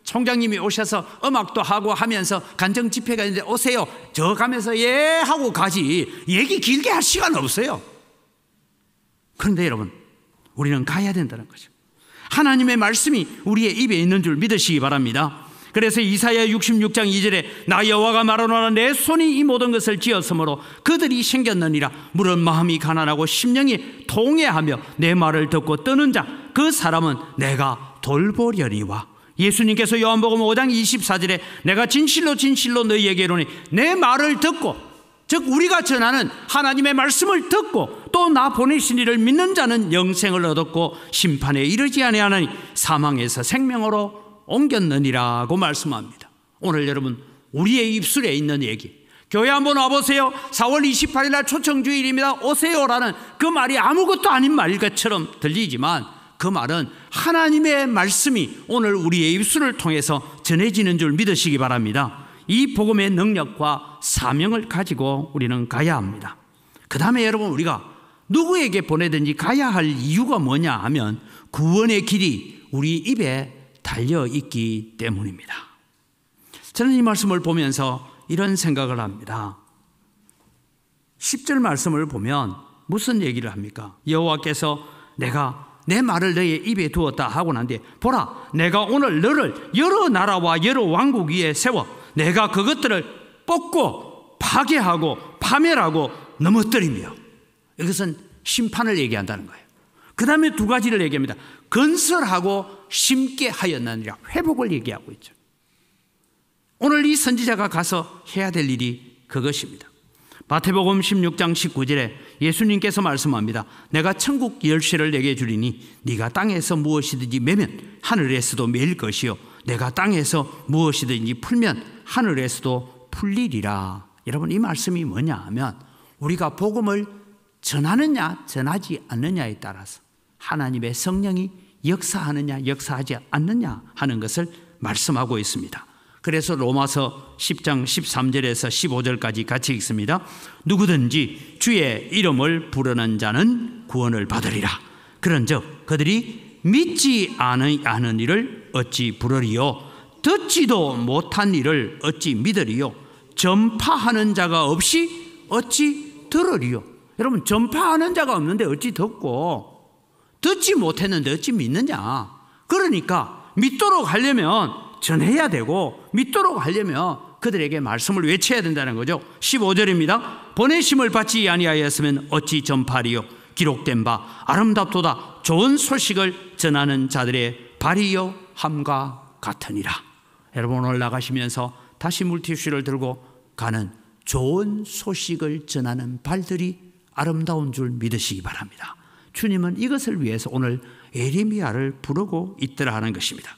총장님이 오셔서 음악도 하고 하면서 간정 집회가 있는데 오세요. 저 가면서 예 하고 가지 얘기 길게 할 시간 없어요. 그런데 여러분, 우리는 가야 된다는 거죠. 하나님의 말씀이 우리의 입에 있는 줄 믿으시기 바랍니다. 그래서 이사야 66장 2절에 나 여호와가 말하노라 내 손이 이 모든 것을 지었으므로 그들이 생겼느니라. 물은 마음이 가난하고 심령이 통해하며 내 말을 듣고 뜨는 자 그 사람은 내가 돌보려니와. 예수님께서 요한복음 5장 24절에 내가 진실로 진실로 너희에게 이르노니 내 말을 듣고, 즉 우리가 전하는 하나님의 말씀을 듣고 또 나 보내신 이를 믿는 자는 영생을 얻었고 심판에 이르지 아니하나니 사망에서 생명으로 옮겼느니라고 말씀합니다. 오늘 여러분 우리의 입술에 있는 얘기, 교회 한번 와보세요. 4월 28일 날 초청주일입니다. 오세요라는 그 말이 아무것도 아닌 말 것처럼 들리지만 그 말은 하나님의 말씀이 오늘 우리의 입술을 통해서 전해지는 줄 믿으시기 바랍니다. 이 복음의 능력과 사명을 가지고 우리는 가야 합니다. 그 다음에 여러분 우리가 누구에게 보내든지 가야 할 이유가 뭐냐 하면 구원의 길이 우리 입에 달려있기 때문입니다. 저는 이 말씀을 보면서 이런 생각을 합니다. 10절 말씀을 보면 무슨 얘기를 합니까? 여호와께서 내가 내 말을 너의 입에 두었다 하고 난 뒤에 보라 내가 오늘 너를 여러 나라와 여러 왕국 위에 세워 내가 그것들을 뽑고 파괴하고 파멸하고 넘어뜨리며, 이것은 심판을 얘기한다는 거예요. 그 다음에 두 가지를 얘기합니다. 건설하고 심게 하였느니라, 회복을 얘기하고 있죠. 오늘 이 선지자가 가서 해야 될 일이 그것입니다. 마태복음 16장 19절에 예수님께서 말씀합니다. 내가 천국 열쇠를 내게 주리니 네가 땅에서 무엇이든지 매면 하늘에서도 매일 것이요 내가 땅에서 무엇이든지 풀면 하늘에서도 풀리리라. 여러분 이 말씀이 뭐냐 하면 우리가 복음을 전하느냐 전하지 않느냐에 따라서 하나님의 성령이 역사하느냐 역사하지 않느냐 하는 것을 말씀하고 있습니다. 그래서 로마서 10장 13절에서 15절까지 같이 읽습니다. 누구든지 주의 이름을 부르는 자는 구원을 받으리라. 그런즉 그들이 믿지 않은 이를 어찌 부르리요 듣지도 못한 이를 어찌 믿으리요 전파하는 자가 없이 어찌 들으리요. 여러분 전파하는 자가 없는데 어찌 듣고 듣지 못했는데 어찌 믿느냐. 그러니까 믿도록 하려면 전해야 되고 믿도록 하려면 그들에게 말씀을 외쳐야 된다는 거죠. 15절입니다. 보내심을 받지 아니하였으면 어찌 전파리요 기록된 바 아름답도다 좋은 소식을 전하는 자들의 발이요 함과 같으니라. 여러분 오늘 나가시면서 다시 물티슈를 들고 가는 좋은 소식을 전하는 발들이 아름다운 줄 믿으시기 바랍니다. 주님은 이것을 위해서 오늘 에레미야를 부르고 있더라 하는 것입니다.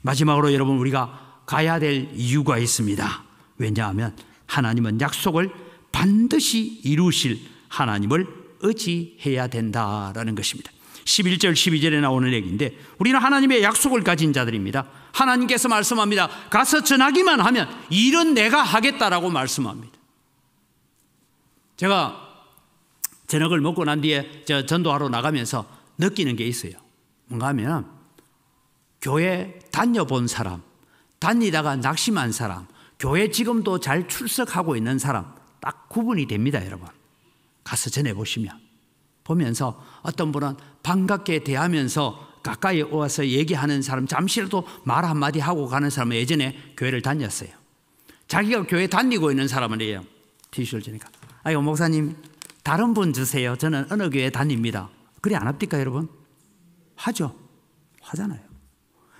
마지막으로 여러분 우리가 가야 될 이유가 있습니다. 왜냐하면 하나님은 약속을 반드시 이루실 하나님을 의지해야 된다라는 것입니다. 11절 12절에 나오는 얘기인데 우리는 하나님의 약속을 가진 자들입니다. 하나님께서 말씀합니다. 가서 전하기만 하면 일은 내가 하겠다라고 말씀합니다. 제가 저녁을 먹고 난 뒤에 전도하러 나가면서 느끼는 게 있어요. 뭔가 하면 교회 다녀본 사람, 다니다가 낙심한 사람, 교회 지금도 잘 출석하고 있는 사람 딱 구분이 됩니다. 여러분 가서 전해보시면 보면서 어떤 분은 반갑게 대하면서 가까이 와서 얘기하는 사람, 잠시라도 말 한마디 하고 가는 사람은 예전에 교회를 다녔어요. 자기가 교회 다니고 있는 사람은요 티슈를 주니까 아이고 목사님 다른 분 주세요. 저는 어느 교회 다닙니다. 그래 안 합니까 여러분? 하죠. 하잖아요.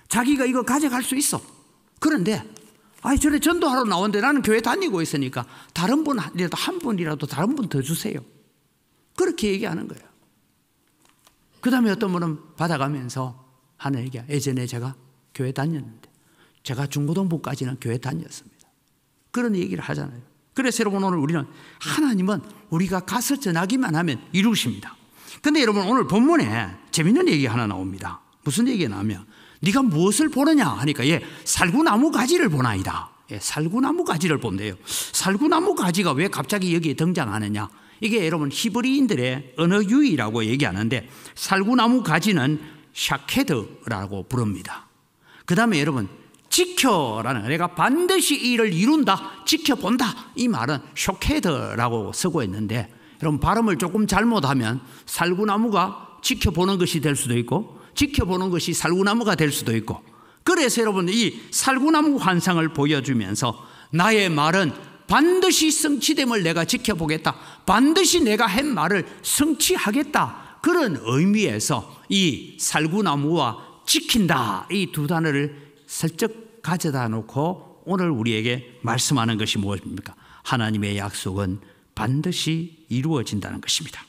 자기가 이거 가져갈 수 있어. 그런데 저래 전도하러 나오는데 나는 교회 다니고 있으니까 다른 분이라도 한 분이라도 다른 분 더 주세요. 그렇게 얘기하는 거예요. 그 다음에 어떤 분은 받아가면서 하는 얘기야. 예전에 제가 교회 다녔는데 제가 중고등부까지는 교회 다녔습니다. 그런 얘기를 하잖아요. 그래서 여러분 오늘 우리는 하나님은 우리가 가서 전하기만 하면 이루십니다. 근데 여러분 오늘 본문에 재밌는 얘기 하나 나옵니다. 무슨 얘기가 나오면 네가 무엇을 보느냐 하니까 살구나무 가지를 보나이다. 살구나무 가지를 본대요. 살구나무 가지가 왜 갑자기 여기에 등장하느냐. 이게 여러분 히브리인들의 언어 유희라고 얘기하는데 살구나무 가지는 샤케드라고 부릅니다. 그 다음에 여러분 지켜라는, 내가 반드시 이 일을 이룬다, 지켜본다, 이 말은 쇼케드라고 쓰고 있는데 여러분 발음을 조금 잘못하면 살구나무가 지켜보는 것이 될 수도 있고 지켜보는 것이 살구나무가 될 수도 있고, 그래서 여러분 이 살구나무 환상을 보여주면서 나의 말은 반드시 성취됨을 내가 지켜보겠다, 반드시 내가 한 말을 성취하겠다, 그런 의미에서 이 살구나무와 지킨다 이 두 단어를 슬쩍 가져다 놓고 오늘 우리에게 말씀하는 것이 무엇입니까? 하나님의 약속은 반드시 이루어진다는 것입니다.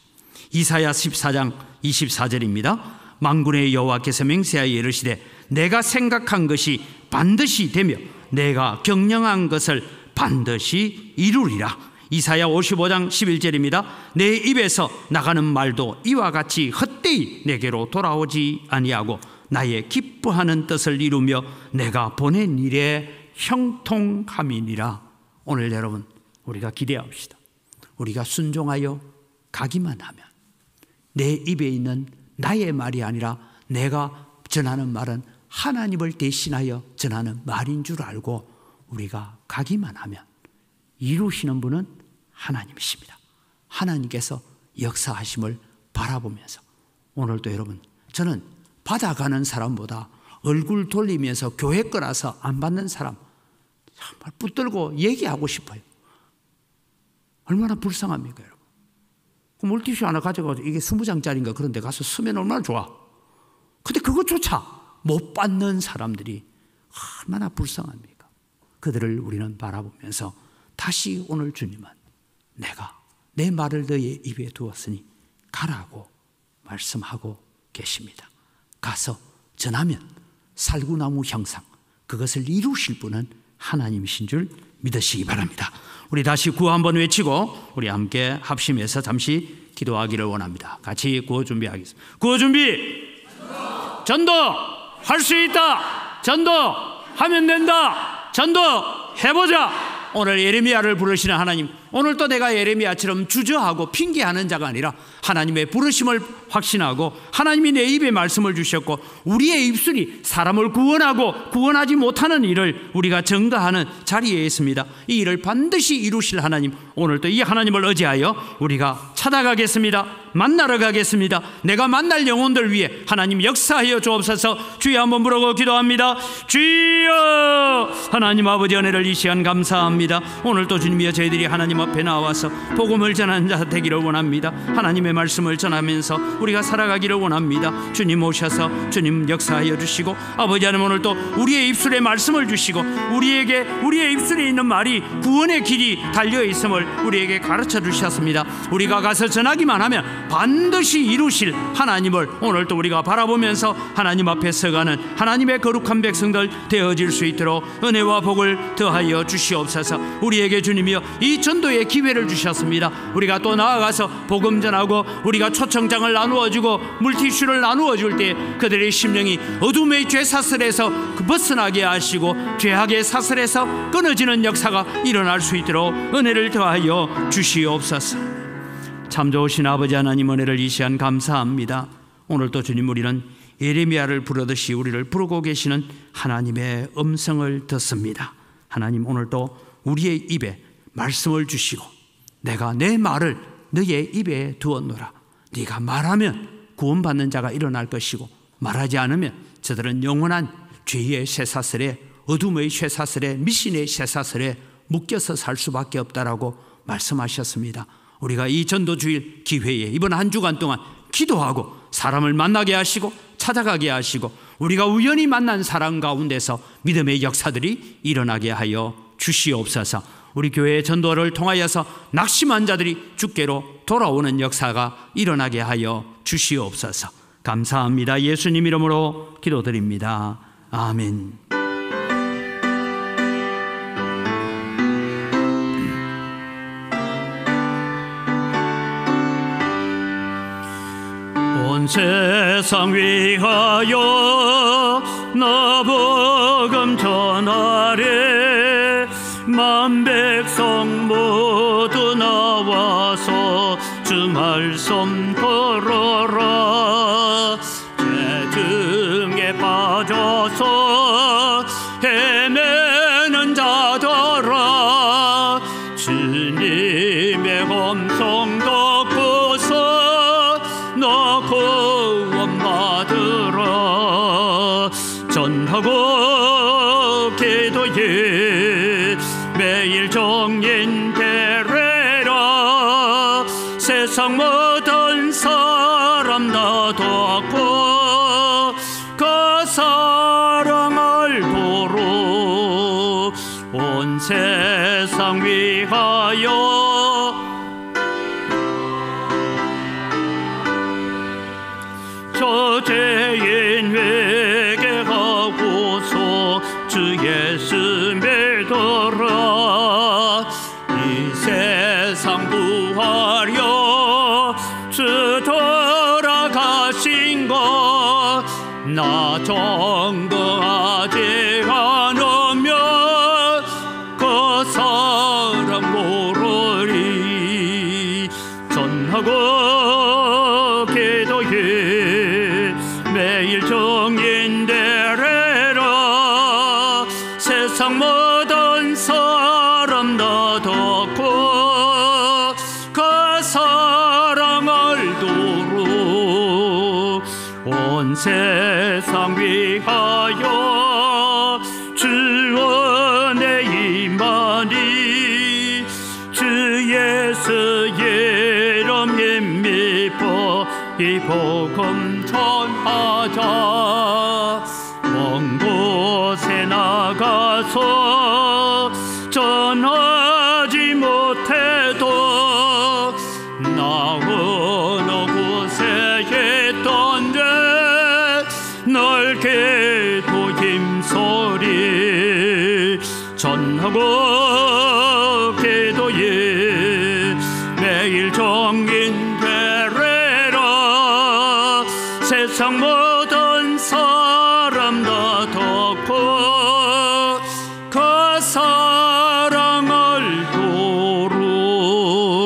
이사야 14장 24절입니다. 만군의 여호와께서 맹세하여 이르시되 내가 생각한 것이 반드시 되며 내가 경영한 것을 반드시 이루리라. 이사야 55장 11절입니다. 내 입에서 나가는 말도 이와 같이 헛되이 내게로 돌아오지 아니하고 나의 기뻐하는 뜻을 이루며 내가 보낸 일에 형통함이니라. 오늘 여러분, 우리가 기대합시다. 우리가 순종하여 가기만 하면 내 입에 있는 나의 말이 아니라 내가 전하는 말은 하나님을 대신하여 전하는 말인 줄 알고 우리가 가기만 하면 이루시는 분은 하나님이십니다. 하나님께서 역사하심을 바라보면서 오늘도 여러분, 저는 받아가는 사람보다 얼굴 돌리면서 교회 거라서 안 받는 사람 정말 붙들고 얘기하고 싶어요. 얼마나 불쌍합니까, 여러분? 그 물티슈 하나 가져가서 이게 20장짜리인가 그런 데 가서 쓰면 얼마나 좋아. 근데 그것조차 못 받는 사람들이 얼마나 불쌍합니까? 그들을 우리는 바라보면서 다시 오늘 주님은 내가 내 말을 너의 입에 두었으니 가라고 말씀하고 계십니다. 가서 전하면 살구나무 형상, 그것을 이루실 분은 하나님이신 줄 믿으시기 바랍니다. 우리 다시 구호 한번 외치고 우리 함께 합심해서 잠시 기도하기를 원합니다. 같이 구호 준비하겠습니다. 구호 준비! 전도할 수 있다. 전도하면 된다. 전도해보자. 오늘 예레미야를 부르시는 하나님, 오늘 또 내가 예레미야처럼 주저하고 핑계하는 자가 아니라 하나님의 부르심을 확신하고 하나님이 내 입에 말씀을 주셨고 우리의 입술이 사람을 구원하고 구원하지 못하는 일을 우리가 증거하는 자리에 있습니다. 이 일을 반드시 이루실 하나님, 오늘 또 이 하나님을 의지하여 우리가 찾아가겠습니다. 만나러 가겠습니다. 내가 만날 영혼들 위해 하나님 역사하여 주옵소서. 주여 한번 부르고 기도합니다. 주여, 하나님 아버지 은혜를 이 시간 감사합니다. 오늘 또 주님이여 저희들이 하나님 앞에 나와서 복음을 전하는 자 되기를 원합니다. 하나님의 말씀을 전하면서 우리가 살아가기를 원합니다. 주님 오셔서 주님 역사하여 주시고 아버지 하나님 오늘 또 우리의 입술에 말씀을 주시고 우리에게 우리의 입술에 있는 말이 구원의 길이 달려있음을 우리에게 가르쳐 주셨습니다. 우리가 가서 전하기만 하면 반드시 이루실 하나님을 오늘 또 우리가 바라보면서 하나님 앞에 서가는 하나님의 거룩한 백성들 되어질 수 있도록 은혜와 복을 더하여 주시옵소서. 우리에게 주님이여 이 전도의 기회를 주셨습니다. 우리가 또 나아가서 복음 전하고 우리가 초청장을 나누어주고 물티슈를 나누어줄 때 그들의 심령이 어둠의 죄사슬에서 벗어나게 하시고 죄악의 사슬에서 끊어지는 역사가 일어날 수 있도록 은혜를 더하여 주시옵소서. 참 좋으신 아버지 하나님 은혜를 이 시간 감사합니다. 오늘 또 주님, 우리는 예레미야를 부르듯이 우리를 부르고 계시는 하나님의 음성을 듣습니다. 하나님, 오늘 또 우리의 입에 말씀을 주시고 내가 내 말을 너의 입에 두었노라. 네가 말하면 구원받는 자가 일어날 것이고 말하지 않으면 저들은 영원한 죄의 쇠사슬에, 어둠의 쇠사슬에, 미신의 쇠사슬에 묶여서 살 수밖에 없다라고 말씀하셨습니다. 우리가 이 전도주일 기회에 이번 한 주간 동안 기도하고 사람을 만나게 하시고 찾아가게 하시고 우리가 우연히 만난 사람 가운데서 믿음의 역사들이 일어나게 하여 주시옵소서. 우리 교회의 전도를 통하여서 낙심한 자들이 주께로 돌아오는 역사가 일어나게 하여 주시옵소서. 감사합니다. 예수님 이름으로 기도드립니다. 아멘. 온 세상 위하여 나 복음 전하래. 만 백성 모두 나와서 주 말씀 걸어라. 제 등에 빠져서 헤매는 자들아, 주님의 음성 듣고서 너 구원받으라. 전하고 기도해 매일 정인 되래라. 세상 모든 사람 다 돕고 그 사랑을 도로 온 세상 위하여 저 죄인 회개하고서 주 돌아가신 것 나 정거하지 않으면 그 사랑 모르리. 전하고 기도해 매일 정인되리라. 세상 모든 사람 다 덮고 그 사랑을 도로 온 세상 위하여 주원의 임하니 주 예수의 이름 힘입어 이 복음 전하자. 먼 곳에 나가서 전하지 못해도 나 어느 곳에 있던데 넓게도 힘소리 전하고 기도해 매일 정인되리라. 세상 모든 사람 다 덮고 그 사랑을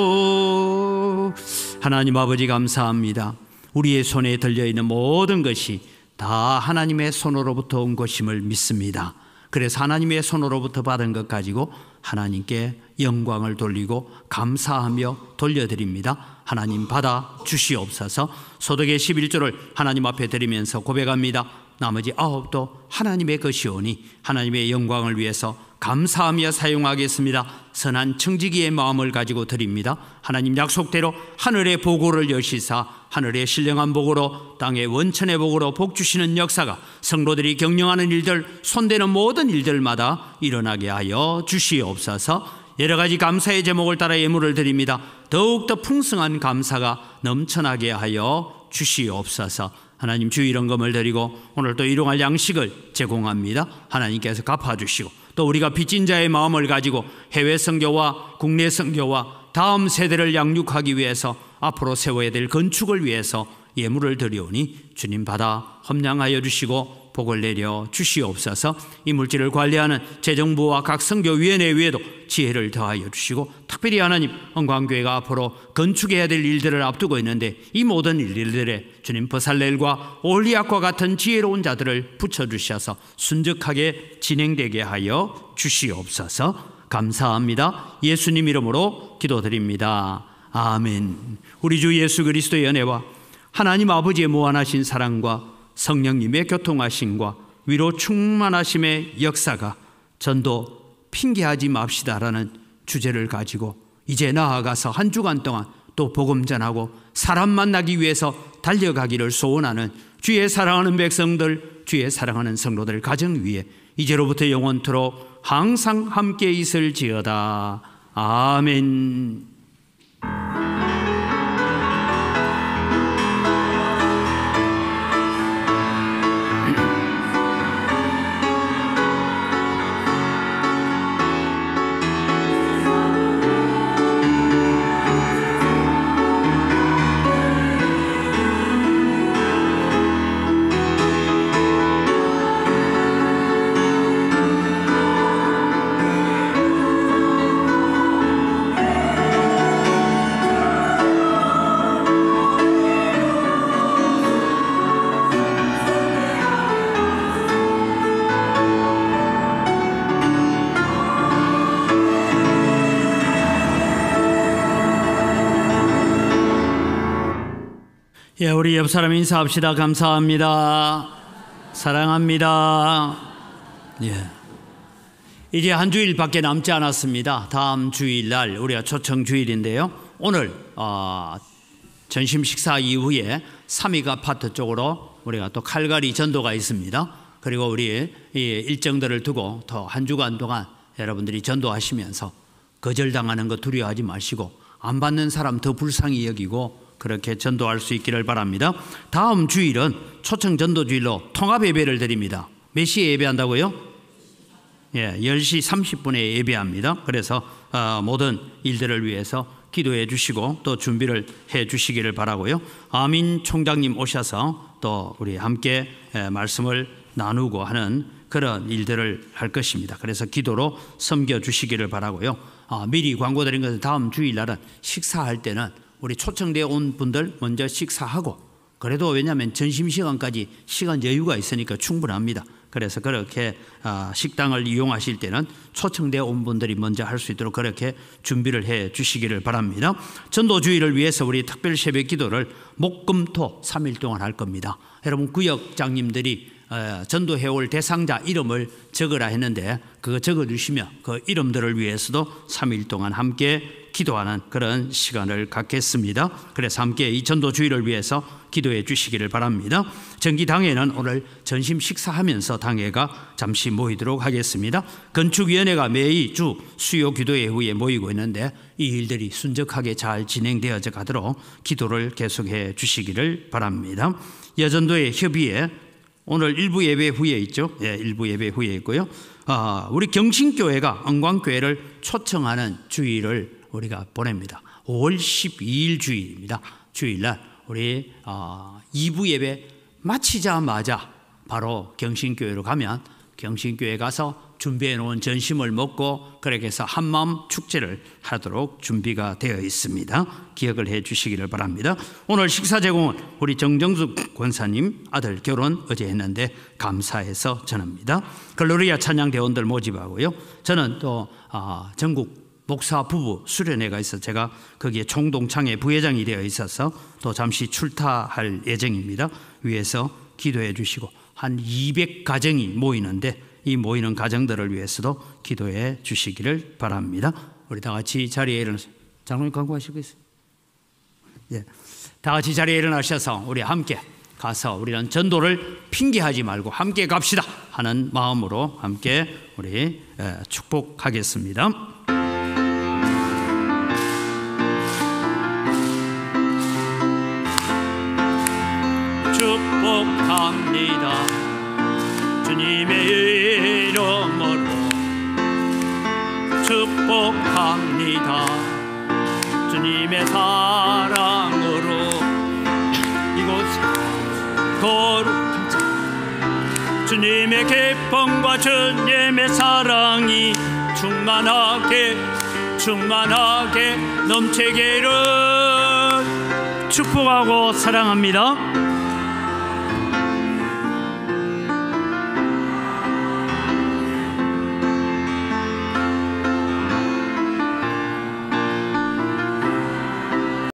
도로. 하나님 아버지 감사합니다. 우리의 손에 들려있는 모든 것이 다 하나님의 손으로부터 온 것임을 믿습니다. 그래서 하나님의 손으로부터 받은 것 가지고 하나님께 영광을 돌리고 감사하며 돌려드립니다. 하나님 받아 주시옵소서. 소득의 11조를 하나님 앞에 드리면서 고백합니다. 나머지 9도 하나님의 것이오니 하나님의 영광을 위해서 감사하며 사용하겠습니다. 선한 청지기의 마음을 가지고 드립니다. 하나님 약속대로 하늘의 보고를 여시사 하늘의 신령한 복으로 땅의 원천의 복으로 복 주시는 역사가 성도들이 경영하는 일들, 손대는 모든 일들마다 일어나게 하여 주시옵소서. 여러 가지 감사의 제목을 따라 예물을 드립니다. 더욱더 풍성한 감사가 넘쳐나게 하여 주시옵소서. 하나님 주 일원금을 드리고 오늘 또 일용할 양식을 제공합니다. 하나님께서 갚아주시고 또 우리가 빚진 자의 마음을 가지고 해외 선교와 국내 선교와 다음 세대를 양육하기 위해서 앞으로 세워야 될 건축을 위해서 예물을 드리오니 주님 받아 험량하여 주시고 복을 내려 주시옵소서. 이 물질을 관리하는 재정부와 각 선교위원회 위에도 지혜를 더하여 주시고 특별히 하나님 언광교회가 앞으로 건축해야 될 일들을 앞두고 있는데 이 모든 일들에 주님 버살렐과 올리앗과 같은 지혜로운 자들을 붙여주셔서 순적하게 진행되게 하여 주시옵소서. 감사합니다. 예수님 이름으로 기도드립니다. 아멘. 우리 주 예수 그리스도의 은혜와 하나님 아버지의 무한하신 사랑과 성령님의 교통하심과 위로 충만하심의 역사가 전도 핑계하지 맙시다라는 주제를 가지고 이제 나아가서 한 주간 동안 또 복음 전하고 사람 만나기 위해서 달려가기를 소원하는 주의 사랑하는 백성들, 주의 사랑하는 성도들 가정 위에 이제로부터 영원토록 항상 함께 있을지어다. 아멘. 예, 우리 옆 사람 인사합시다. 감사합니다. 사랑합니다. 예. 이제 한 주일밖에 남지 않았습니다. 다음 주일날 우리가 초청 주일인데요. 오늘 점심 식사 이후에 삼익 아파트 쪽으로 우리가 또 칼갈이 전도가 있습니다. 그리고 우리 이 일정들을 두고 더 한 주간 동안 여러분들이 전도하시면서 거절당하는 거 두려워하지 마시고 안 받는 사람 더 불쌍히 여기고 그렇게 전도할 수 있기를 바랍니다. 다음 주일은 초청 전도 주일로 통합 예배를 드립니다. 몇 시에 예배한다고요? 예, 10시 30분에 예배합니다. 그래서 모든 일들을 위해서 기도해 주시고 또 준비를 해 주시기를 바라고요. 아민 총장님 오셔서 또 우리 함께 말씀을 나누고 하는 그런 일들을 할 것입니다. 그래서 기도로 섬겨 주시기를 바라고요. 미리 광고드린 것은 다음 주일날은 식사할 때는 우리 초청되어 온 분들 먼저 식사하고, 그래도 왜냐하면 점심시간까지 시간 여유가 있으니까 충분합니다. 그래서 그렇게 식당을 이용하실 때는 초청되어 온 분들이 먼저 할 수 있도록 그렇게 준비를 해 주시기를 바랍니다. 전도주의를 위해서 우리 특별 새벽 기도를 목금토 3일 동안 할 겁니다. 여러분 구역장님들이 전도해올 대상자 이름을 적으라 했는데 그거 적어주시면 그 이름들을 위해서도 3일 동안 함께 기도하는 그런 시간을 갖겠습니다. 그래서 함께 이 전도주의를 위해서 기도해 주시기를 바랍니다. 정기당회는 오늘 점심 식사하면서 당회가 잠시 모이도록 하겠습니다. 건축위원회가 매주 수요 기도회 후에 모이고 있는데 이 일들이 순적하게 잘 진행되어져 가도록 기도를 계속해 주시기를 바랍니다. 여전도의 협의회 오늘 일부 예배 후에 있죠. 일부 예배 후에 있고요. 우리 경신교회가 은광교회를 초청하는 주일을 우리가 보냅니다. 5월 12일 주일입니다. 주일날 우리 2부 예배 마치자마자 바로 경신교회로 가면 경신교회 가서 준비해 놓은 전심을 먹고 그렇게 해서 한마음 축제를 하도록 준비가 되어 있습니다. 기억을 해 주시기를 바랍니다. 오늘 식사 제공은 우리 정정숙 권사님 아들 결혼 어제 했는데 감사해서 전합니다. 글로리아 찬양대원들 모집하고요. 저는 또 전국 목사 부부 수련회가 있어서 제가 거기에 총동창회 부회장이 되어 있어서 또 잠시 출타할 예정입니다. 위에서 기도해 주시고 한 200가정이 모이는데 이 모이는 가정들을 위해서도 기도해 주시기를 바랍니다. 우리 다 같이 자리에 일어나서 장로님 광고하시겠어요? 다 같이 자리에 일어나셔서 우리 함께 가서 우리는 전도를 핑계하지 말고 함께 갑시다 하는 마음으로 함께 우리 축복하겠습니다. 축복합니다. 주님의 이름으로 축복합니다. 주님의 사랑으로 이곳 거룩한 자 주님의 기쁨과 주님의 사랑이 충만하게 넘치기를 축복하고 사랑합니다.